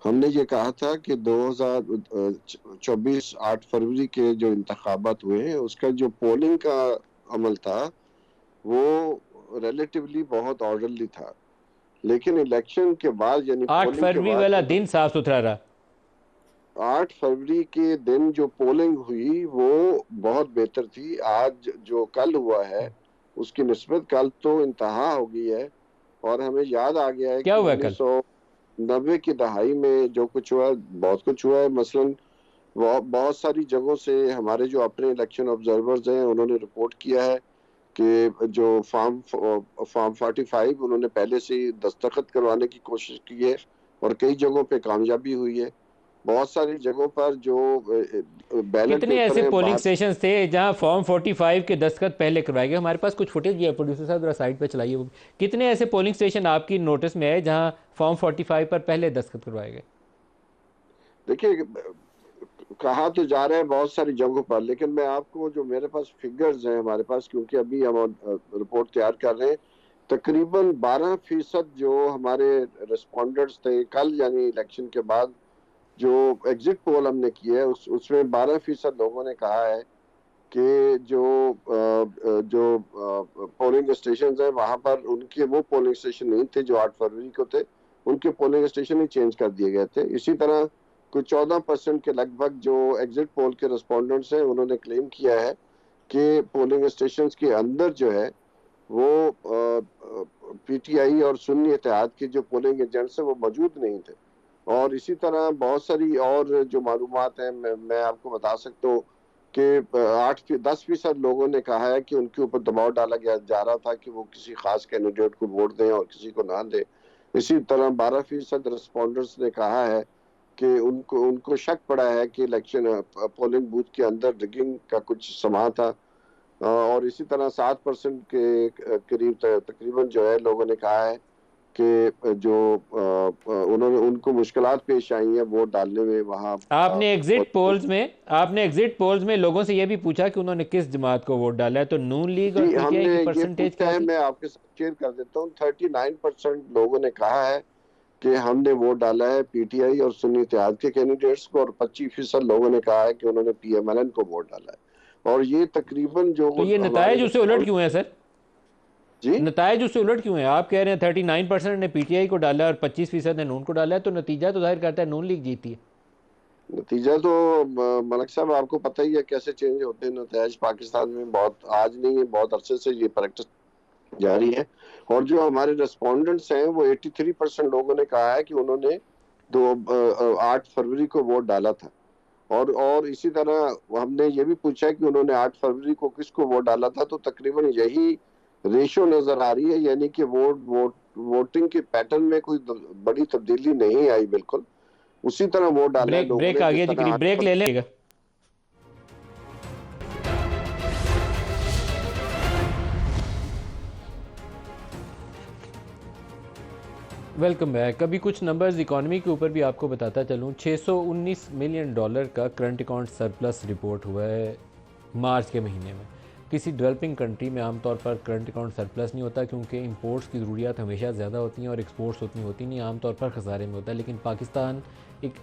[SPEAKER 4] हमने ये कहा था कि 2024 8 फरवरी के जो इंतखाबात हुए हैं उसका जो पोलिंग का अमल था वो रिलेटिवली बहुत ऑर्डरली था, लेकिन इलेक्शन के बाद यानी
[SPEAKER 1] 8 फरवरी वाला दिन साफ सुथरा रहा।
[SPEAKER 4] 8 फरवरी के दिन जो पोलिंग हुई वो बहुत बेहतर थी। आज जो कल हुआ है उसकी निस्बत कल तो इंतहा हो गई है। और हमें याद आ गया है
[SPEAKER 1] क्या
[SPEAKER 4] कि
[SPEAKER 1] हुआ
[SPEAKER 4] 1990 की दहाई में जो कुछ हुआ, बहुत कुछ हुआ है। मसलन बहुत सारी जगहों से हमारे जो अपने इलेक्शन ऑब्जर्वर्स हैं उन्होंने रिपोर्ट किया है कि जो फॉर्म 45 उन्होंने पहले से ही दस्तखत करवाने की कोशिश की है और कई जगहों पे कामयाबी हुई है। बहुत सारी जगहों पर जो बैलेट
[SPEAKER 1] कितने ऐसे पोलिंग स्टेशन थे जहां फॉर्म 45 के दस्तखत पहले करवाए गए? हमारे पास कुछ फुटेज भी है, प्रोड्यूसर साहब जरा साइड पे चलाइए। वो कितने ऐसे पोलिंग स्टेशन आपकी नोटिस में है जहां फॉर्म 45 पर पहले दस्तखत करवाए गए?
[SPEAKER 4] देखिए, कहा तो जा रहे हैं बहुत सारी जगहों पर, लेकिन मैं आपको जो मेरे पास फिगर्स हैं हमारे पास, क्योंकि अभी हम रिपोर्ट तैयार कर रहे हैं, तकरीबन 12% जो हमारे रिस्पोंडेंट्स थे कल यानी इलेक्शन के बाद जो एग्जिट पोल हमने किया है उसमें 12% लोगों ने कहा है कि जो पोलिंग स्टेशन है वहां पर उनके वो पोलिंग स्टेशन नहीं थे जो 8 फरवरी को थे, उनके पोलिंग स्टेशन ही चेंज कर दिए गए थे। इसी तरह कुछ 14% के लगभग जो एग्जिट पोल के रिस्पोंडेंट्स हैं उन्होंने क्लेम किया है कि पोलिंग स्टेशन के अंदर जो है वो PTI और सुन्नी इत्तेहाद के जो पोलिंग एजेंट्स हैं वो मौजूद नहीं थे। और इसी तरह बहुत सारी और जो मालूमात हैं मैं आपको बता सकता हूँ कि 10% लोगों ने कहा है कि उनके ऊपर दबाव डाला जा रहा था कि वो किसी खास कैंडिडेट को वोट दें और किसी को ना दें। इसी तरह 12% रिस्पोंडेंट्स ने कहा है कि उनको शक पड़ा है कि इलेक्शन पोलिंग बूथ के अंदर रिगिंग का कुछ समा था। और इसी तरह 7% के करीब तकरीबन जो है लोगों ने कहा है कि जो उनको मुश्किलात पेश आई हैं वोट डालने में। वहाँ
[SPEAKER 1] आपने एग्जिट पोल्स में लोगों से ये भी पूछा कि उन्होंने किस जमात को वोट डाला है, तो नून लीग और PTI की परसेंटेज क्या थी?
[SPEAKER 4] मैं आपके साथ शेयर कर देता हूँ। 39% लोगों ने कहा है कि हमने वोट डाला है PTI और सुन्नी इत्तेहाद के कैंडिडेट्स को, और 25% लोगों ने कहा है कि उन्होंने PMLN को वोट डाला है। और ये तकरीबन जो
[SPEAKER 1] तो ये नतायज उससे उलट क्यों है सर?
[SPEAKER 4] जी,
[SPEAKER 1] नतायज उससे उलट क्यों है? आप कह रहे हैं 39% ने PTI को डाला और 25% ने नून को डाला है, तो नतीजा तो जाहिर करता है नून लीग जीती है।
[SPEAKER 4] नतीजा तो मलिक साहब आपको पता ही है कैसे चेंज होते हैं नतीजे पाकिस्तान में। बहुत आज नहीं है, बहुत अरसे से ये प्रैक्टिस जारी है। और जो हमारे रेस्पोंडेंट्स हैं वो 83% लोगों ने कहा है कि उन्होंने 8 फरवरी को वोट डाला था। और इसी तरह हमने ये भी पूछा कि उन्होंने 8 फरवरी को किसको वोट डाला था, तो तकरीबन यही रेशो नजर आ रही है, यानी कि वोट वोटिंग के पैटर्न में कोई बड़ी तब्दीली नहीं आई, बिल्कुल उसी तरह वोट डाला है
[SPEAKER 1] ब्रेक
[SPEAKER 4] लोगों
[SPEAKER 1] ब्रेक
[SPEAKER 4] ने
[SPEAKER 1] आ
[SPEAKER 4] जिस
[SPEAKER 1] गया जी,
[SPEAKER 4] तरह
[SPEAKER 1] करीब ब्रेक ले लेगा। Welcome back. अभी कुछ नंबर्स इकॉनमी के ऊपर भी आपको बताता चलूँ। 619 मिलियन डॉलर का करंट अकाउंट सरप्लस रिपोर्ट हुआ है मार्च के महीने में। किसी डेवलपिंग कंट्री में आमतौर पर करंट अकाउंट सरप्लस नहीं होता, क्योंकि इंपोर्ट्स की ज़रूरियात हमेशा ज़्यादा होती हैं और एक्सपोर्ट्स उतनी होती नहीं, आमतौर पर खसारे में होता है। लेकिन पाकिस्तान एक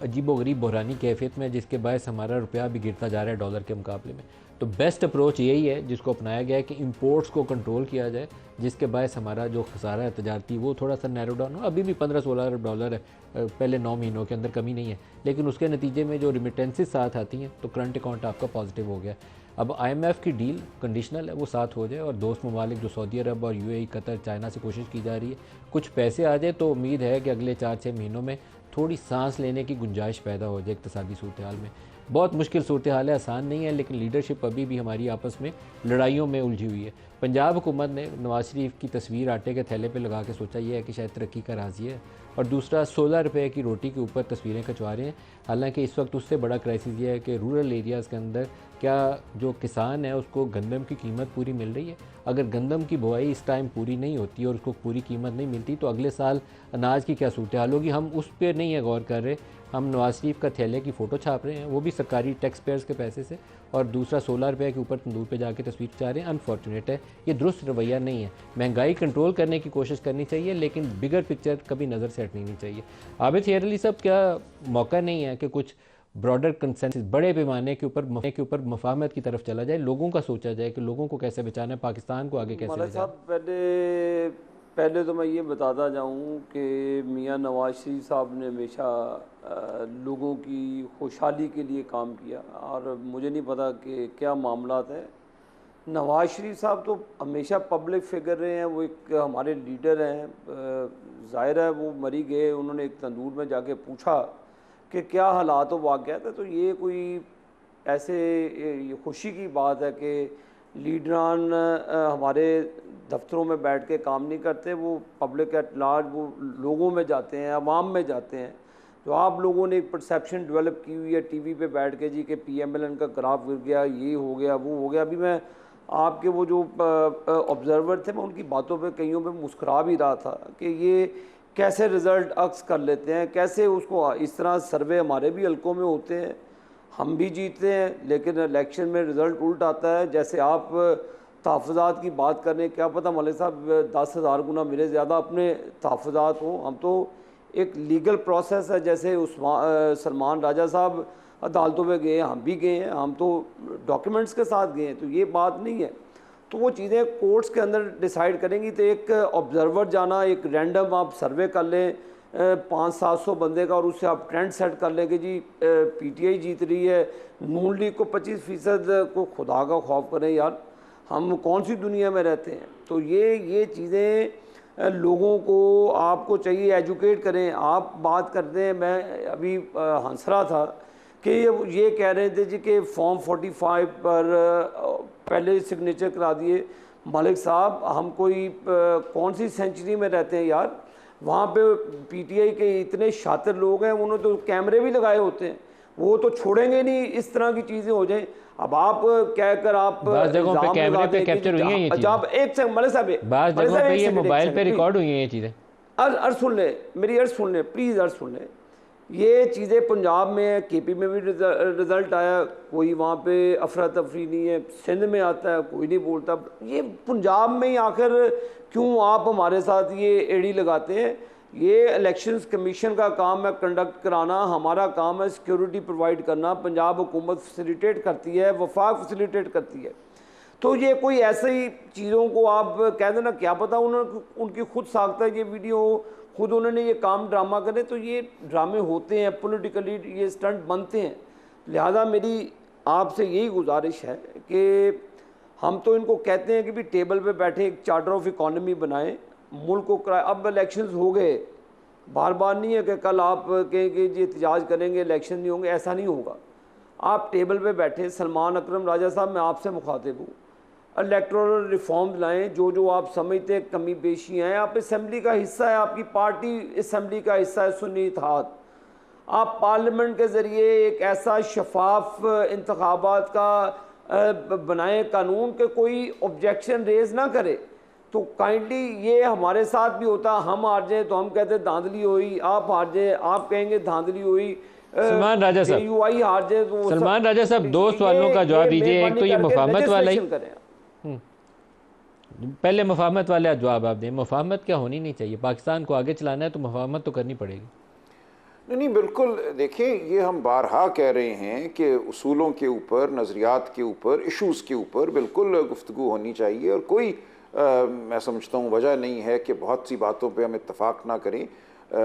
[SPEAKER 1] अजीबोगरीब बहरानी कैफियत में, जिसके बायस हमारा रुपया भी गिरता जा रहा है डॉलर के मुकाबले में। तो बेस्ट अप्रोच यही है जिसको अपनाया गया है कि इंपोर्ट्स को कंट्रोल किया जाए, जिसके बायस हमारा जो खसारा है तजारती वो थोड़ा सा नैरो डाउन हो। अभी भी 15-16 अरब डॉलर है, पहले 9 महीनों के अंदर कमी नहीं है, लेकिन उसके नतीजे में जो रिमिटेंसेस साथ आती हैं तो करंट अकाउंट आपका पॉजिटिव हो गया। अब IMF की डील कंडीशनल है, वो साथ हो जाए और दोस्त ममालिक जो सऊदी अरब और UAE, कतर, चाइना से कोशिश की जा रही है कुछ पैसे आ जाए, तो उम्मीद है कि अगले 4-6 महीनों में थोड़ी सांस लेने की गुंजाइश पैदा हो जाए इक़्तिसादी सूरत हाल में। बहुत मुश्किल सूरत हाल है, आसान नहीं है, लेकिन लीडरशिप अभी भी हमारी आपस में लड़ाइयों में उलझी हुई है। पंजाब हुकूमत ने नवाज शरीफ की तस्वीर आटे के थैले पे लगा के सोचा ये है कि शायद तरक्की का राज़ी है, और दूसरा 16 रुपये की रोटी के ऊपर तस्वीरें खिंचवा रहे हैं। हालांकि इस वक्त उससे बड़ा क्राइसिस ये है कि रूरल एरियाज़ के अंदर क्या जो किसान है उसको गंदम की कीमत पूरी मिल रही है। अगर गंदम की बुआई इस टाइम पूरी नहीं होती और उसको पूरी कीमत नहीं मिलती तो अगले साल अनाज की क्या सूरत हाल होगी, हम उस पर नहीं है गौर कर रहे। हम नवाज शरीफ का थैले की फ़ोटो छाप रहे हैं, वो भी सरकारी टैक्स पेयर्स के पैसे से, और दूसरा 16 रुपये के ऊपर तंदूर पे जाके तस्वीर चाह रहे हैं। अनफॉर्चुनेट है, ये दुरुस्त रवैया नहीं है। महंगाई कंट्रोल करने की कोशिश करनी चाहिए, लेकिन बिगर पिक्चर कभी नज़र से हटनी नहीं चाहिए। आबिद खैर अली साहब, क्या मौका नहीं है कि कुछ ब्रॉडर कंसेंसस बड़े पैमाने के ऊपर मफाहमत की तरफ चला जाए, लोगों का सोचा जाए कि लोगों को कैसे बचाना है, पाकिस्तान को आगे कैसे ले जाना है?
[SPEAKER 3] पहले तो मैं ये बताता जाऊँ कि मियाँ नवाज शरीफ साहब ने हमेशा लोगों की खुशहाली के लिए काम किया, और मुझे नहीं पता कि क्या मामलात हैं। नवाज शरीफ साहब तो हमेशा पब्लिक फिगर रहे हैं, वो एक हमारे लीडर हैं। ज़ाहिर है वो मरी गए, उन्होंने एक तंदूर में जाके पूछा कि क्या हालात व वाक़यात है, तो ये कोई ऐसे ये खुशी की बात है कि लीडरान हमारे दफ्तरों में बैठ के काम नहीं करते, वो पब्लिक एट लार्ज वो लोगों में जाते हैं, अवाम में जाते हैं। जो आप लोगों ने एक परसेप्शन डेवलप की हुई है टीवी पे बैठ के जी कि PMLN का ग्राफ गिर गया, ये हो गया, वो हो गया। अभी मैं आपके वो जो ऑब्जर्वर थे, मैं उनकी बातों पे कईयों पे मुस्कुरा भी रहा था कि ये कैसे रिज़ल्ट अक्स कर लेते हैं, कैसे उसको इस तरह सर्वे हमारे भी हल्कों में होते हैं, हम भी जीतते हैं, लेकिन इलेक्शन में रिज़ल्ट उल्ट आता है। जैसे आप तहफ़्फ़ुज़ात की बात कर रहे हैं, क्या पता मलिक साहब 10,000 गुना मेरे ज़्यादा अपने तहफ़्फ़ुज़ात हों। हम तो एक लीगल प्रोसेस है, जैसे सलमान राजा साहब अदालतों में गए, हम भी गए हैं, हम तो डॉक्यूमेंट्स के साथ गए हैं, तो ये बात नहीं है। तो वो चीज़ें कोर्ट्स के अंदर डिसाइड करेंगी। तो एक ऑब्जर्वर जाना, एक रैंडम आप सर्वे कर लें 500-700 बंदे का, और उससे आप ट्रेंड सेट कर लें कि जी PTI जीत रही है, नून लीग को 25% को खुदा का खौफ करें यार, हम कौन सी दुनिया में रहते हैं। तो ये चीज़ें लोगों को आपको चाहिए एजुकेट करें। आप बात करते हैं, मैं अभी हंस रहा था कि ये कह रहे थे जी कि फॉर्म 45 पर पहले सिग्नेचर करा दिए। मलिक साहब, हम कोई कौन सी सेंचुरी में रहते हैं यार, वहाँ पे PTI के इतने शातिर लोग हैं, उन्होंने तो कैमरे भी लगाए होते हैं, वो तो छोड़ेंगे नहीं इस तरह की चीज़ें हो जाएं। अब आप कहकर आप
[SPEAKER 1] जगहों पे कैमरे पे कैप्चर हुई हैं ये चीज़ें,
[SPEAKER 3] एक सेकंड मलिक साहब,
[SPEAKER 1] बाज़ जगहों पे ये मोबाइल पे रिकॉर्ड हुई हैं ये चीज़ें।
[SPEAKER 3] अर्ज सुन ले, मेरी अर्ज सुन ले प्लीज़, अर्ज सुन ले। ये चीज़ें पंजाब में है, KP में भी रिज़ल्ट आया, कोई वहाँ पे अफरा तफरी नहीं है। सिंध में आता है, कोई नहीं बोलता। ये पंजाब में ही आखिर क्यों आप हमारे साथ ये एड़ी लगाते हैं? ये इलेक्शंस कमीशन का काम है कंडक्ट कराना, हमारा काम है सिक्योरिटी प्रोवाइड करना। पंजाब हुकूमत फैसिलिटेट करती है, वफाक फैसिलिटेट करती है। तो ये कोई ऐसे ही चीज़ों को आप कह देना, क्या पता उनकी खुद साख्ता ये वीडियो, खुद उन्होंने ये काम ड्रामा करे, तो ये ड्रामे होते हैं, पॉलिटिकली ये स्टंट बनते हैं। लिहाजा मेरी आपसे यही गुजारिश है कि हम तो इनको कहते हैं कि भी टेबल पे बैठे एक चार्टर ऑफ इकॉनमी बनाएं, मुल्क को कराए। अब इलेक्शंस हो गए, बार बार नहीं है कि कल आप कहें कि जी एहतजाज करेंगे इलेक्शन नहीं होंगे, ऐसा नहीं होगा। आप टेबल पे बैठे, सलमान अकरम राजा साहब मैं आपसे मुखातिब हूँ, इलेक्टोरल रिफॉर्म लाएं, जो जो आप समझते हैं कमी पेशी हैं। आप असम्बली का हिस्सा है, आपकी पार्टी असम्बली का हिस्सा है सुन्नी इत्तेहाद। आप पार्लियामेंट के ज़रिए एक ऐसा शफाफ इंतखाबात का बनाए कानून के कोई ऑब्जेक्शन रेज ना करे। तो काइंडली ये हमारे साथ भी होता, हम हार जाए तो हम कहते धांधली हुई, आप हार जाए आप कहेंगे धांधली हुई,
[SPEAKER 1] सलमान राजा साहब,
[SPEAKER 3] यूआई हार जाए तो
[SPEAKER 1] सलमान राजा साहब, दो सवालों का जवाब दीजिए। एक तो ये मुफाहमत वाला ही, पहले मुफाहमत वाला जवाब आप दें। मुफाहमत क्या होनी नहीं चाहिए? पाकिस्तान को आगे चलाना है तो मुफाहमत तो करनी पड़ेगी।
[SPEAKER 2] नहीं, बिल्कुल। देखिए, ये हम बारहा कह रहे हैं कि उसूलों के ऊपर, नज़रियात के ऊपर, इशूज़ के ऊपर बिल्कुल गुफ्तगू होनी चाहिए, और कोई मैं समझता हूँ वजह नहीं है कि बहुत सी बातों पे हम इत्तफाक ना करें।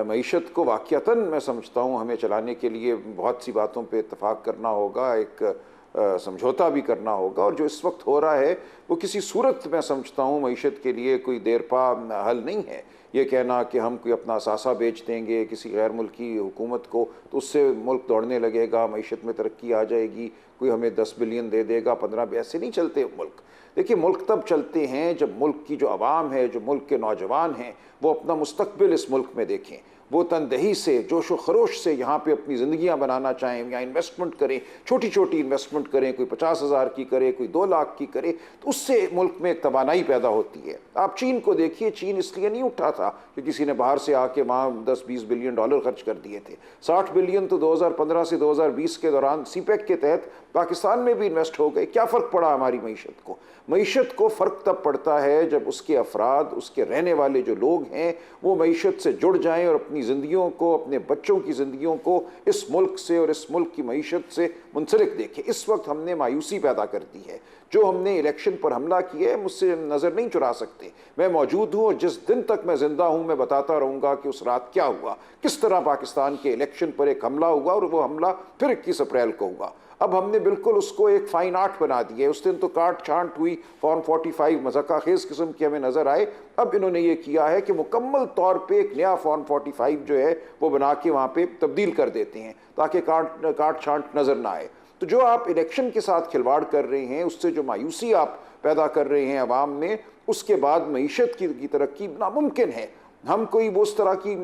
[SPEAKER 2] मईशत को वाक़ियतन मैं समझता हूँ हमें चलाने के लिए बहुत सी बातों पे इत्तफाक करना होगा, एक समझौता भी करना होगा, और जो इस वक्त हो रहा है वो किसी सूरत मैं समझता हूँ मईशत के लिए कोई देरपा हल नहीं है। ये कहना कि हम कोई अपना असासा बेच देंगे किसी गैर मुल्की हुकूमत को तो उससे मुल्क दौड़ने लगेगा, मईशत में तरक्की आ जाएगी, कोई हमें 10 बिलियन दे देगा, 15, ऐसे नहीं चलते मुल्क। देखिए, मुल्क तब चलते हैं जब मुल्क की जो आवाम है, जो मुल्क के नौजवान हैं, वो अपना मुस्तकबिल इस मुल्क में देखें, वो तनदही से, जोश व खरोश से यहाँ पे अपनी ज़िंदगियाँ बनाना चाहें, या इन्वेस्टमेंट करें, छोटी छोटी इन्वेस्टमेंट करें, कोई 50,000 की करे, कोई 2 लाख की करे, तो उससे मुल्क में एक तवानाई पैदा होती है। आप चीन को देखिए, चीन इसलिए नहीं उठा था कि किसी ने बाहर से आके वहाँ 10-20 बिलियन डॉलर खर्च कर दिए थे। 60 बिलियन तो 2015 से 2020 के दौरान सीपेक के तहत पाकिस्तान में भी इन्वेस्ट हो गए। क्या फ़र्क पड़ा हमारी मईशत को? मईशत को फ़र्क तब पड़ता है जब उसके अफराद, उसके रहने वाले जो लोग हैं, वो मईशत से जुड़ जाएं और अपनी ज़िंदगियों को, अपने बच्चों की ज़िंदगियों को इस मुल्क से और इस मुल्क की मईशत से मुंसलिक देखें। इस वक्त हमने मायूसी पैदा कर दी है। जो हमने इलेक्शन पर हमला किया है, मुझसे नज़र नहीं चुरा सकते। मैं मौजूद हूँ और जिस दिन तक मैं ज़िंदा हूँ मैं बताता रहूँगा कि उस रात क्या हुआ, किस तरह पाकिस्तान के इलेक्शन पर एक हमला हुआ, और वो हमला फिर 21 अप्रैल को हुआ। अब हमने बिल्कुल उसको एक फाइन आर्ट बना दिया है। उस दिन तो काट छांट हुई, फॉर्म 45 मज़ाक़ाखेज़ किस्म की हमें नज़र आए। अब इन्होंने ये किया है कि मुकम्मल तौर पे एक नया फॉर्म 45 जो है वो बना के वहाँ पे तब्दील कर देते हैं ताकि काट छांट नज़र ना आए। तो जो आप इलेक्शन के साथ खिलवाड़ कर रहे हैं, उससे जो मायूसी आप पैदा कर रहे हैं अवाम में, उसके बाद मईशत की तरक्की नामुमकिन है। हम कोई वो उस तरह की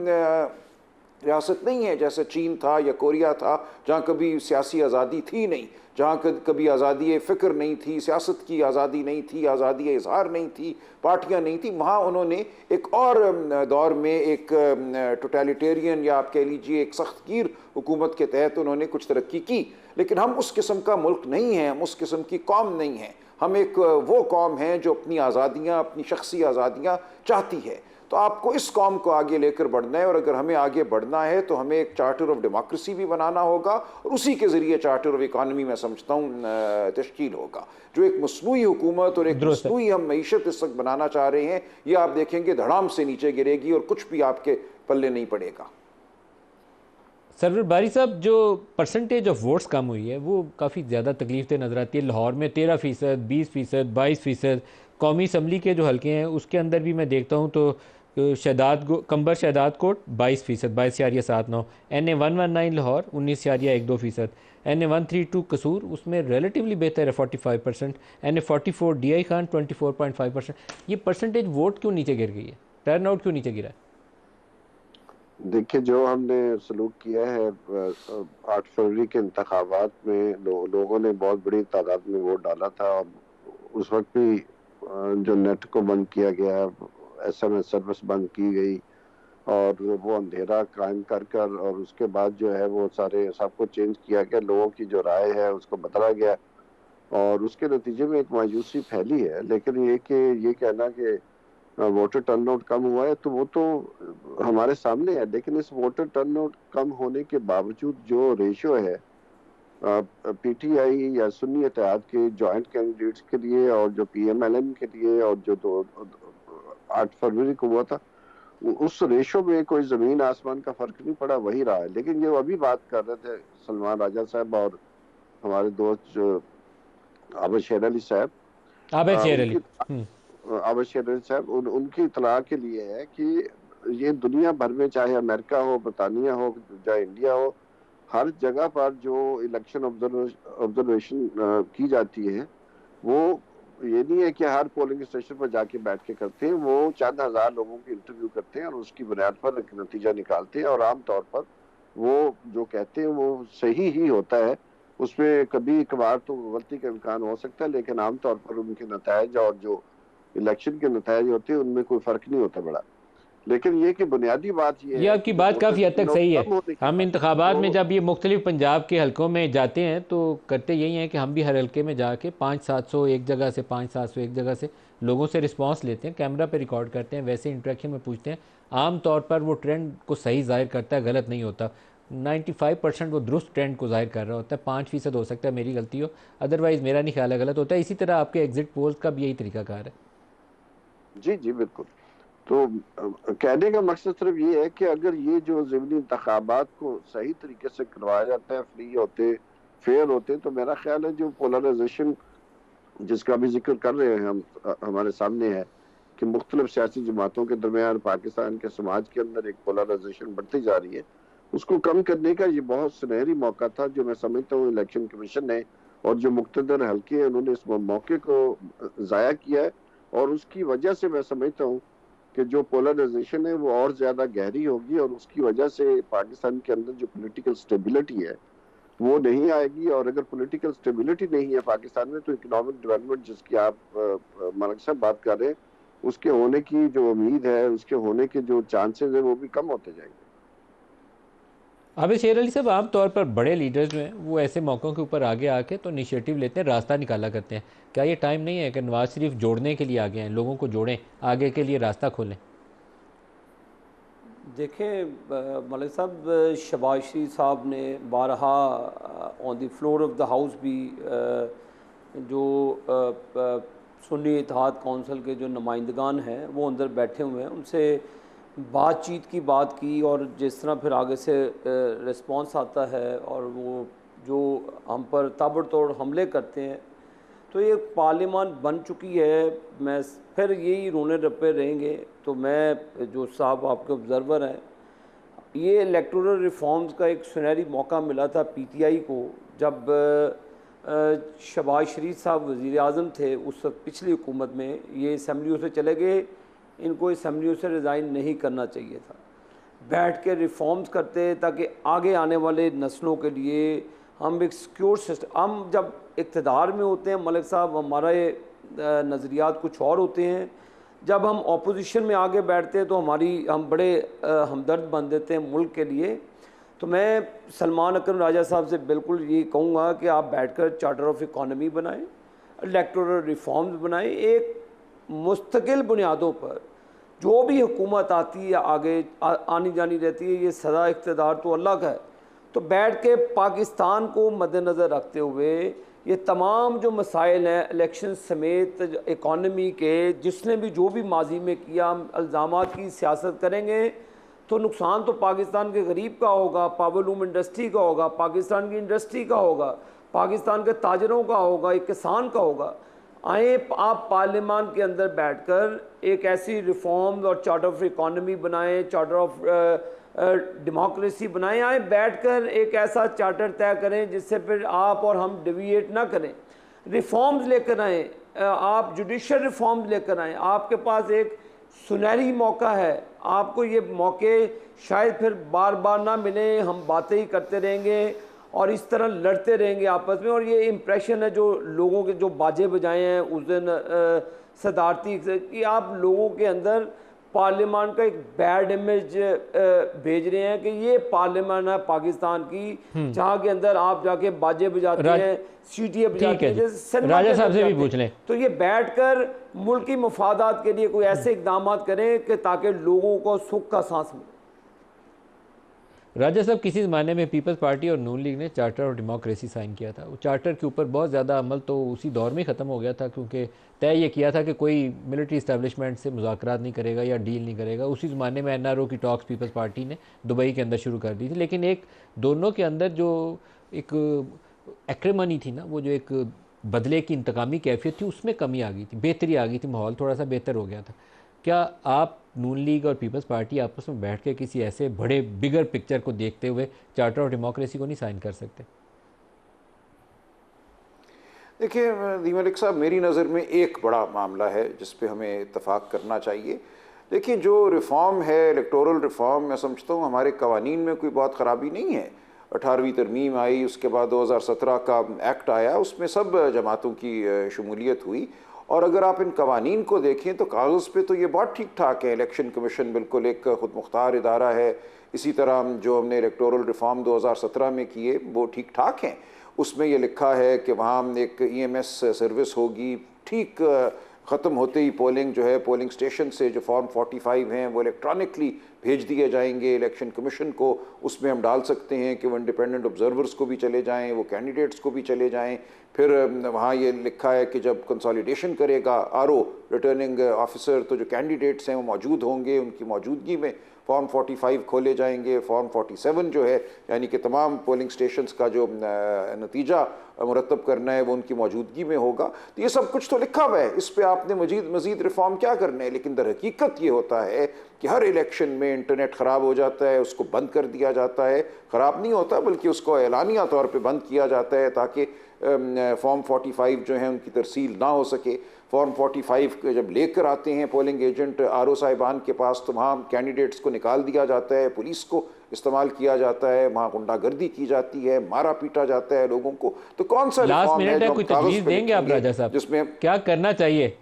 [SPEAKER 2] रियासत नहीं है जैसे चीन था या कोरिया था, जहाँ कभी सियासी आज़ादी थी नहीं, जहाँ कभी आज़ादी फ़िक्र नहीं थी, सियासत की आज़ादी नहीं थी, आज़ादी इज़हार नहीं थी, पार्टियाँ नहीं थी। वहाँ उन्होंने एक और दौर में एक टोटलिटेरियन या आप कह लीजिए एक सख्तगीर हुकूमत के तहत उन्होंने कुछ तरक्की की। लेकिन हम उस किस्म का मुल्क नहीं हैं, हम उस किस्म की कौम नहीं हैं। हम एक वो कौम हैं जो अपनी आज़ादियाँ, अपनी शख्सी आज़ादियाँ चाहती है। तो आपको इस कौम को आगे लेकर बढ़ना है, और अगर हमें आगे बढ़ना है तो हमें एक चार्टर ऑफ डेमोक्रेसी भी बनाना होगा, और उसी के ज़रिए चार्टर ऑफ इकानमी मैं समझता हूँ तश्कील होगा। जो एक मसनूई हुकूमत और एक मसनूई हम मईशत इस वक्त बनाना चाह रहे हैं, ये आप देखेंगे धड़ाम से नीचे गिरेगी और कुछ भी आपके पल्ले नहीं पड़ेगा।
[SPEAKER 1] सरवर बारी साहब, जो परसेंटेज ऑफ वोट्स कम हुई है वो काफ़ी ज़्यादा तकलीफ दे नज़र आती है। लाहौर में 13%, 20%, 22%। कौमी असम्बली के जो हल्के हैं उसके अंदर भी मैं देखता हूँ तो कंबर Shahdad coat 22%, 22.79। NA-119 Lahore 19.12%। NA-132 कसूर उसमें रिलेटिवली बेहतर है 45%। NA-44 DI Khan 24.5%। ये परसेंटेज वोट क्यों नीचे गिर गई है? टर्न आउट क्यों नीचे गिरा है?
[SPEAKER 4] देखिए, जो हमने सलूक किया है 8 फरवरी के इंतखाबात में लोगों ने बहुत बड़ी तादाद में वोट डाला था, और उस वक्त भी जो नेट को बंद किया गया, SMS सर्विस बंद की गई, और वो अंधेरा कायम कर और उसके बाद जो है वो सारे सबको चेंज किया गया, लोगों की जो राय है उसको बदला गया, और उसके नतीजे में एक मायूसी फैली है। लेकिन ये कहना कि वोटर टर्नआउट कम हुआ है, तो वो तो हमारे सामने है। लेकिन इस वोटर टर्नआउट कम होने के बावजूद जो रेशियो है PTI या सुन्नी इत्तेहाद के जॉइंट कैंडिडेट्स के लिए और जो PMLN के लिए, और जो 8 फरवरी को हुआ था, उस रेशो में कोई जमीन आसमान का फर्क नहीं पड़ा, वही रहा है। लेकिन जो अभी बात कर रहे थे सलमान राजा साहब और हमारे दोस्त जो आबिद शेर अली साहब, उनकी इतला के लिए है कि ये दुनिया भर में, चाहे अमेरिका हो, बरतानिया हो, चाहे इंडिया हो, हर जगह पर जो इलेक्शन ऑब्जर्वेशन की जाती है वो ये नहीं है कि हर पोलिंग स्टेशन पर जाके बैठ के करते हैं, वो चंद हजार लोगों की इंटरव्यू करते हैं और उसकी बुनियाद पर एक नतीजा निकालते हैं, और आमतौर पर वो जो कहते हैं वो सही ही होता है। उसमें कभी कभार तो गलती का इम्कान हो सकता है, लेकिन आमतौर पर उनके नतायज और जो इलेक्शन के नतायज होते हैं उनमें कोई फर्क नहीं होता बड़ा। लेकिन ये कि बुनियादी बात ये
[SPEAKER 1] ये
[SPEAKER 4] है
[SPEAKER 1] आपकी
[SPEAKER 4] कि
[SPEAKER 1] बात
[SPEAKER 4] वोटर
[SPEAKER 1] काफ़ी हद तक
[SPEAKER 4] turnout
[SPEAKER 1] सही है।
[SPEAKER 4] कम होने की
[SPEAKER 1] हम
[SPEAKER 4] बात
[SPEAKER 1] इंतखाबात में
[SPEAKER 4] तो
[SPEAKER 1] जब ये मुख्तलिफ पंजाब के हलकों में जाते हैं तो करते यही हैं कि हम भी हर हलके में जाके 500-700 एक जगह से, 500-700 एक जगह से लोगों से रिस्पांस लेते हैं, कैमरा पे रिकॉर्ड करते हैं, वैसे इंटरेक्शन में पूछते हैं। आम तौर पर वो ट्रेंड को सही जाहिर करता है, गलत नहीं होता। 95% वो दुरुस्त ट्रेंड को जाहिर कर रहा होता है। 5% हो सकता है मेरी गलती हो, अदरवाइज़ मेरा नहीं ख्याल है गलत होता है। इसी तरह आपके एग्जिट पोल्स का भी यही तरीकाकार है।
[SPEAKER 4] जी जी बिल्कुल। तो कहने का मकसद सिर्फ ये है कि अगर ये जो ज़िमनी इंतखाबात को सही तरीके से करवाया जाता है, फ्री होते, फेयर होते, तो मेरा ख्याल है जो पोलराइजेशन जिसका भी जिक्र कर रहे हैं हम, हमारे सामने है कि मुख्तलिफ सियासी जमातों के दरमियान पाकिस्तान के समाज के अंदर एक पोलराइजेशन बढ़ती जा रही है, उसको कम करने का ये बहुत सुनहरी मौका था जो मैं समझता हूँ इलेक्शन कमीशन ने और जो मुख्तदर हल्के हैं उन्होंने इस मौके को ज़ाया किया है। और उसकी वजह से मैं समझता हूँ कि जो पोलराइजेशन है वो और ज्यादा गहरी होगी, और उसकी वजह से पाकिस्तान के अंदर जो पॉलिटिकल स्टेबिलिटी है वो नहीं आएगी। और अगर पॉलिटिकल स्टेबिलिटी नहीं है पाकिस्तान में तो इकोनॉमिक डेवलपमेंट जिसकी आप मलिक साहब बात कर रहे हैं उसके होने की जो उम्मीद है, उसके होने के जो चांसेस है वो भी कम होते जाएंगे।
[SPEAKER 1] आबिद शेर अली साहब, आमतौर पर बड़े लीडर्स जो हैं वो ऐसे मौक़ों के ऊपर आगे आके तो इनिशिएटिव लेते हैं, रास्ता निकाला करते हैं। क्या ये टाइम नहीं है कि नवाज शरीफ जोड़ने के लिए आगे हैं, लोगों को जोड़ें, आगे के लिए रास्ता खोलें?
[SPEAKER 3] देखें मलिक साहब, शहबाज शरीफ साहब ने बारहा on the floor of the house भी जो सुन्नी इत्तेहाद कौंसिल के जो नुमाइंदगान हैं वो अंदर बैठे हुए हैं, उनसे बातचीत की बात की, और जिस तरह फिर आगे से रिस्पांस आता है और वो जो हम पर ताबड़तोड़ हमले करते हैं, तो ये पार्लियामान बन चुकी है। मैं फिर यही रोने रप्पे रहेंगे। तो मैं जो साहब आपके ऑब्ज़र्वर हैं, ये इलेक्टोरल रिफॉर्म्स का एक सुनहरी मौका मिला था पीटीआई को जब शहबाज शरीफ साहब वज़ीर आज़म थे उस वक्त पिछली हुकूमत में। ये असम्बलियों से चले गए, इनको असम्बलियों से रिज़ाइन नहीं करना चाहिए था, बैठ के रिफॉर्म्स करते ताकि आगे आने वाले नस्लों के लिए हम एक सिक्योर सिस्टम। हम जब इक़्तिदार में होते हैं मलिक साहब, हमारे नज़रियात कुछ और होते हैं। जब हम अपोजिशन में आगे बैठते हैं तो हम बड़े हमदर्द बन देते हैं मुल्क के लिए। तो मैं सलमान अकरम राजा साहब से बिल्कुल ये कहूँगा कि आप बैठकर चार्टर ऑफ इकॉनमी बनाएं, इलेक्टोरल रिफॉर्म्स बनाएं, एक मुस्तकिल बुनियादों पर। जो भी हुकूमत आती है आगे आनी जानी रहती है, ये सदा इक़्तिदार तो अल्लाह का है। तो बैठ के पाकिस्तान को मद्देनज़र रखते हुए ये तमाम जो मसाइल हैं इलेक्शन समेत इकॉनमी के, जिसने भी जो भी माजी में किया, इल्ज़ामात की सियासत करेंगे तो नुकसान तो पाकिस्तान के गरीब का होगा, पावरलूम इंडस्ट्री का होगा, पाकिस्तान की इंडस्ट्री का होगा, पाकिस्तान के ताजरों का होगा, एक किसान का होगा। आए आप पार्लियामान के अंदर बैठकर एक ऐसी रिफॉर्म और चार्टर ऑफ इकॉनमी बनाएं, चार्टर ऑफ डेमोक्रेसी बनाएं, आए बैठकर एक ऐसा चार्टर तय करें जिससे फिर आप और हम डिविएट ना करें। रिफॉर्म्स लेकर आएँ, आप जुडिशल रिफॉर्म्स लेकर आएँ। आपके पास एक सुनहरी मौका है, आपको ये मौके शायद फिर बार बार ना मिले। हम बातें ही करते रहेंगे और इस तरह लड़ते रहेंगे आपस में। और ये इम्प्रेशन है जो लोगों के जो बाजे बजाए हैं उस दिन सदारती कि आप लोगों के अंदर पार्लियामान का एक बैड इमेज भेज रहे हैं कि ये पार्लियामान है पाकिस्तान की, जहाँ के अंदर आप जाके बाजे बजाते हैं, सीटियाँ बजाते हैं, जैसे
[SPEAKER 1] राजा साहब से भी पूछ लें।
[SPEAKER 3] तो ये बैठकर मुल्क की मफादात के लिए कोई ऐसे इकदाम करें कि ताकि लोगों को सुख का सांस मिले।
[SPEAKER 1] राजा साहब, किसी ज़माने में पीपल्स पार्टी और नून लीग ने चार्टर ऑफ डेमोक्रेसी साइन किया था। वो चार्टर के ऊपर बहुत ज़्यादा अमल तो उसी दौर में ख़त्म हो गया था, क्योंकि तय ये किया था कि कोई मिलिट्री इस्टेब्लिशमेंट से मुज़ाकरात नहीं करेगा या डील नहीं करेगा। उसी ज़माने में एनआरओ की टॉक्स पीपल्स पार्टी ने दुबई के अंदर शुरू कर दी थी। लेकिन एक दोनों के अंदर जो एक एक्रेमनी थी ना, वो जो एक बदले की इंतकामी कैफियत थी, उसमें कमी आ गई थी, बेहतरी आ गई थी, माहौल थोड़ा सा बेहतर हो गया था। क्या आप नून लीग और पीपल्स पार्टी आपस में बैठ के किसी ऐसे बड़े बिगर पिक्चर को देखते हुए चार्टर ऑफ डेमोक्रेसी को नहीं साइन कर सकते?
[SPEAKER 2] देखिए दी मलिक साहब, मेरी नज़र में एक बड़ा मामला है जिस पे हमें इत्तफाक करना चाहिए। देखिए जो रिफ़ॉर्म है, इलेक्टोरल रिफ़ॉर्म, मैं समझता हूँ हमारे कवानीन में कोई बहुत ख़राबी नहीं है। 18वीं तरमीम आई, उसके बाद 2017 का एक्ट आया, उसमें सब जमातों की शमूलियत हुई। और अगर आप इन कवानीन को देखें तो कागज़ पे तो ये बहुत ठीक ठाक है। इलेक्शन कमीशन बिल्कुल एक खुद मुख्तार इदारा है। इसी तरह जो हमने इलेक्टोरल रिफ़ॉर्म 2017 में किए वो ठीक ठाक हैं। उसमें ये लिखा है कि वहाँ एक EMS सर्विस होगी, ठीक ख़त्म होते ही पोलिंग जो है, पोलिंग स्टेशन से जो फॉर्म 45 हैं वो इलेक्ट्रॉनिकली भेज दिए जाएंगे इलेक्शन कमीशन को। उसमें हम डाल सकते हैं कि वो इंडिपेंडेंट ऑब्जर्वर्स को भी चले जाएं, वो कैंडिडेट्स को भी चले जाएं। फिर वहाँ ये लिखा है कि जब कंसोलिडेशन करेगा RO रिटर्निंग ऑफिसर, तो जो कैंडिडेट्स हैं वो मौजूद होंगे, उनकी मौजूदगी में फॉर्म 45 खोले जाएंगे। फॉर्म 47 जो है, यानी कि तमाम पोलिंग स्टेशंस का जो नतीजा मुरतब करना है वो उनकी मौजूदगी में होगा। तो ये सब कुछ तो लिखा हुआ है, इस पे आपने मज़ीद रिफ़ॉर्म क्या करना है। लेकिन दर हकीकत ये होता है कि हर इलेक्शन में इंटरनेट ख़राब हो जाता है, उसको बंद कर दिया जाता है। ख़राब नहीं होता बल्कि उसको एलानिया तौर पे बंद किया जाता है ताकि फॉर्म 45 जो हैं उनकी तरसील ना हो सके। फॉर्म 45 जब लेकर आते हैं पोलिंग एजेंट RO साहिबान के पास, तो वहाँ कैंडिडेट्स को निकाल दिया जाता है, पुलिस को इस्तेमाल किया जाता है, वहाँ गुंडागर्दी की जाती है, मारा पीटा जाता है लोगों को। तो कौन सा
[SPEAKER 1] लास्ट
[SPEAKER 2] रिफॉर्म है
[SPEAKER 1] मिनट है,
[SPEAKER 2] जो
[SPEAKER 1] कोई
[SPEAKER 2] हम कागज़
[SPEAKER 1] तजवीज़
[SPEAKER 2] पे
[SPEAKER 1] देंगे आप
[SPEAKER 2] लिखेंगे
[SPEAKER 1] राजा साहब,
[SPEAKER 2] जिसमें
[SPEAKER 1] क्या करना चाहिए?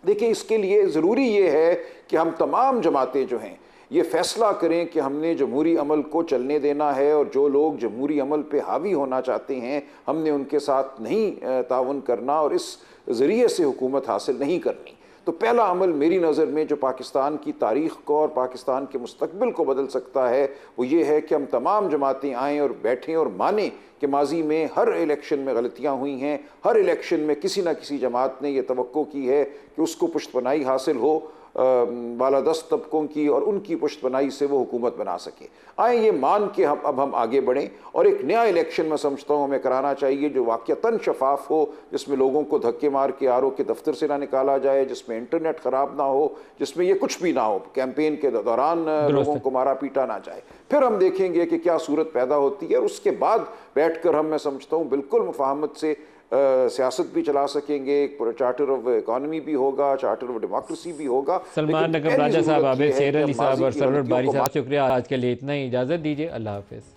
[SPEAKER 2] देखिए इसके लिए ज़रूरी ये है कि हम तमाम जमातें जो हैं ये फ़ैसला करें कि हमने जमहूरी अमल को चलने देना है, और जो लोग जमहूरी अमल पे हावी होना चाहते हैं हमने उनके साथ नहीं ताउन करना और इस ज़रिए से हुकूमत हासिल नहीं करनी। तो पहला अमल मेरी नज़र में जो पाकिस्तान की तारीख़ को और पाकिस्तान के मुस्तकबिल को बदल सकता है वो ये है कि हम तमाम जमातें आएँ और बैठें और मानें कि माजी में हर इलेक्शन में गलतियाँ हुई हैं। हर इलेक्शन में किसी न किसी जमात ने यह तवक्को की है कि उसको पुश्तपनाही हासिल हो बालादस्त तबकों की, और उनकी पुश्तपनाही से वो हुकूमत बना सके। आए ये मान के हम आगे बढ़ें और एक नया इलेक्शन मैं समझता हूँ हमें कराना चाहिए जो वाक़तन शफाफ हो, जिसमें लोगों को धक्के मार के RO के दफ्तर से ना निकाला जाए, जिसमें इंटरनेट ख़राब ना हो, जिसमें ये कुछ भी ना हो, कैंपेन के दौरान लोगों को मारा पीटा ना जाए। फिर हम देखेंगे कि क्या सूरत पैदा होती है, और उसके बाद बैठ कर हम मैं समझता हूँ बिल्कुल मुफाहमत से सियासत भी चला सकेंगे। चार्टर ऑफ इकॉनमी भी होगा, चार्टर ऑफ डेमोक्रेसी भी होगा।
[SPEAKER 1] सलमान नकब राजा साहब, आबिद शेर अली साहब और सरवर बारी साहब, शुक्रिया। आज के लिए इतना ही, इजाज़त दीजिए। अल्लाह हाफ़िज़।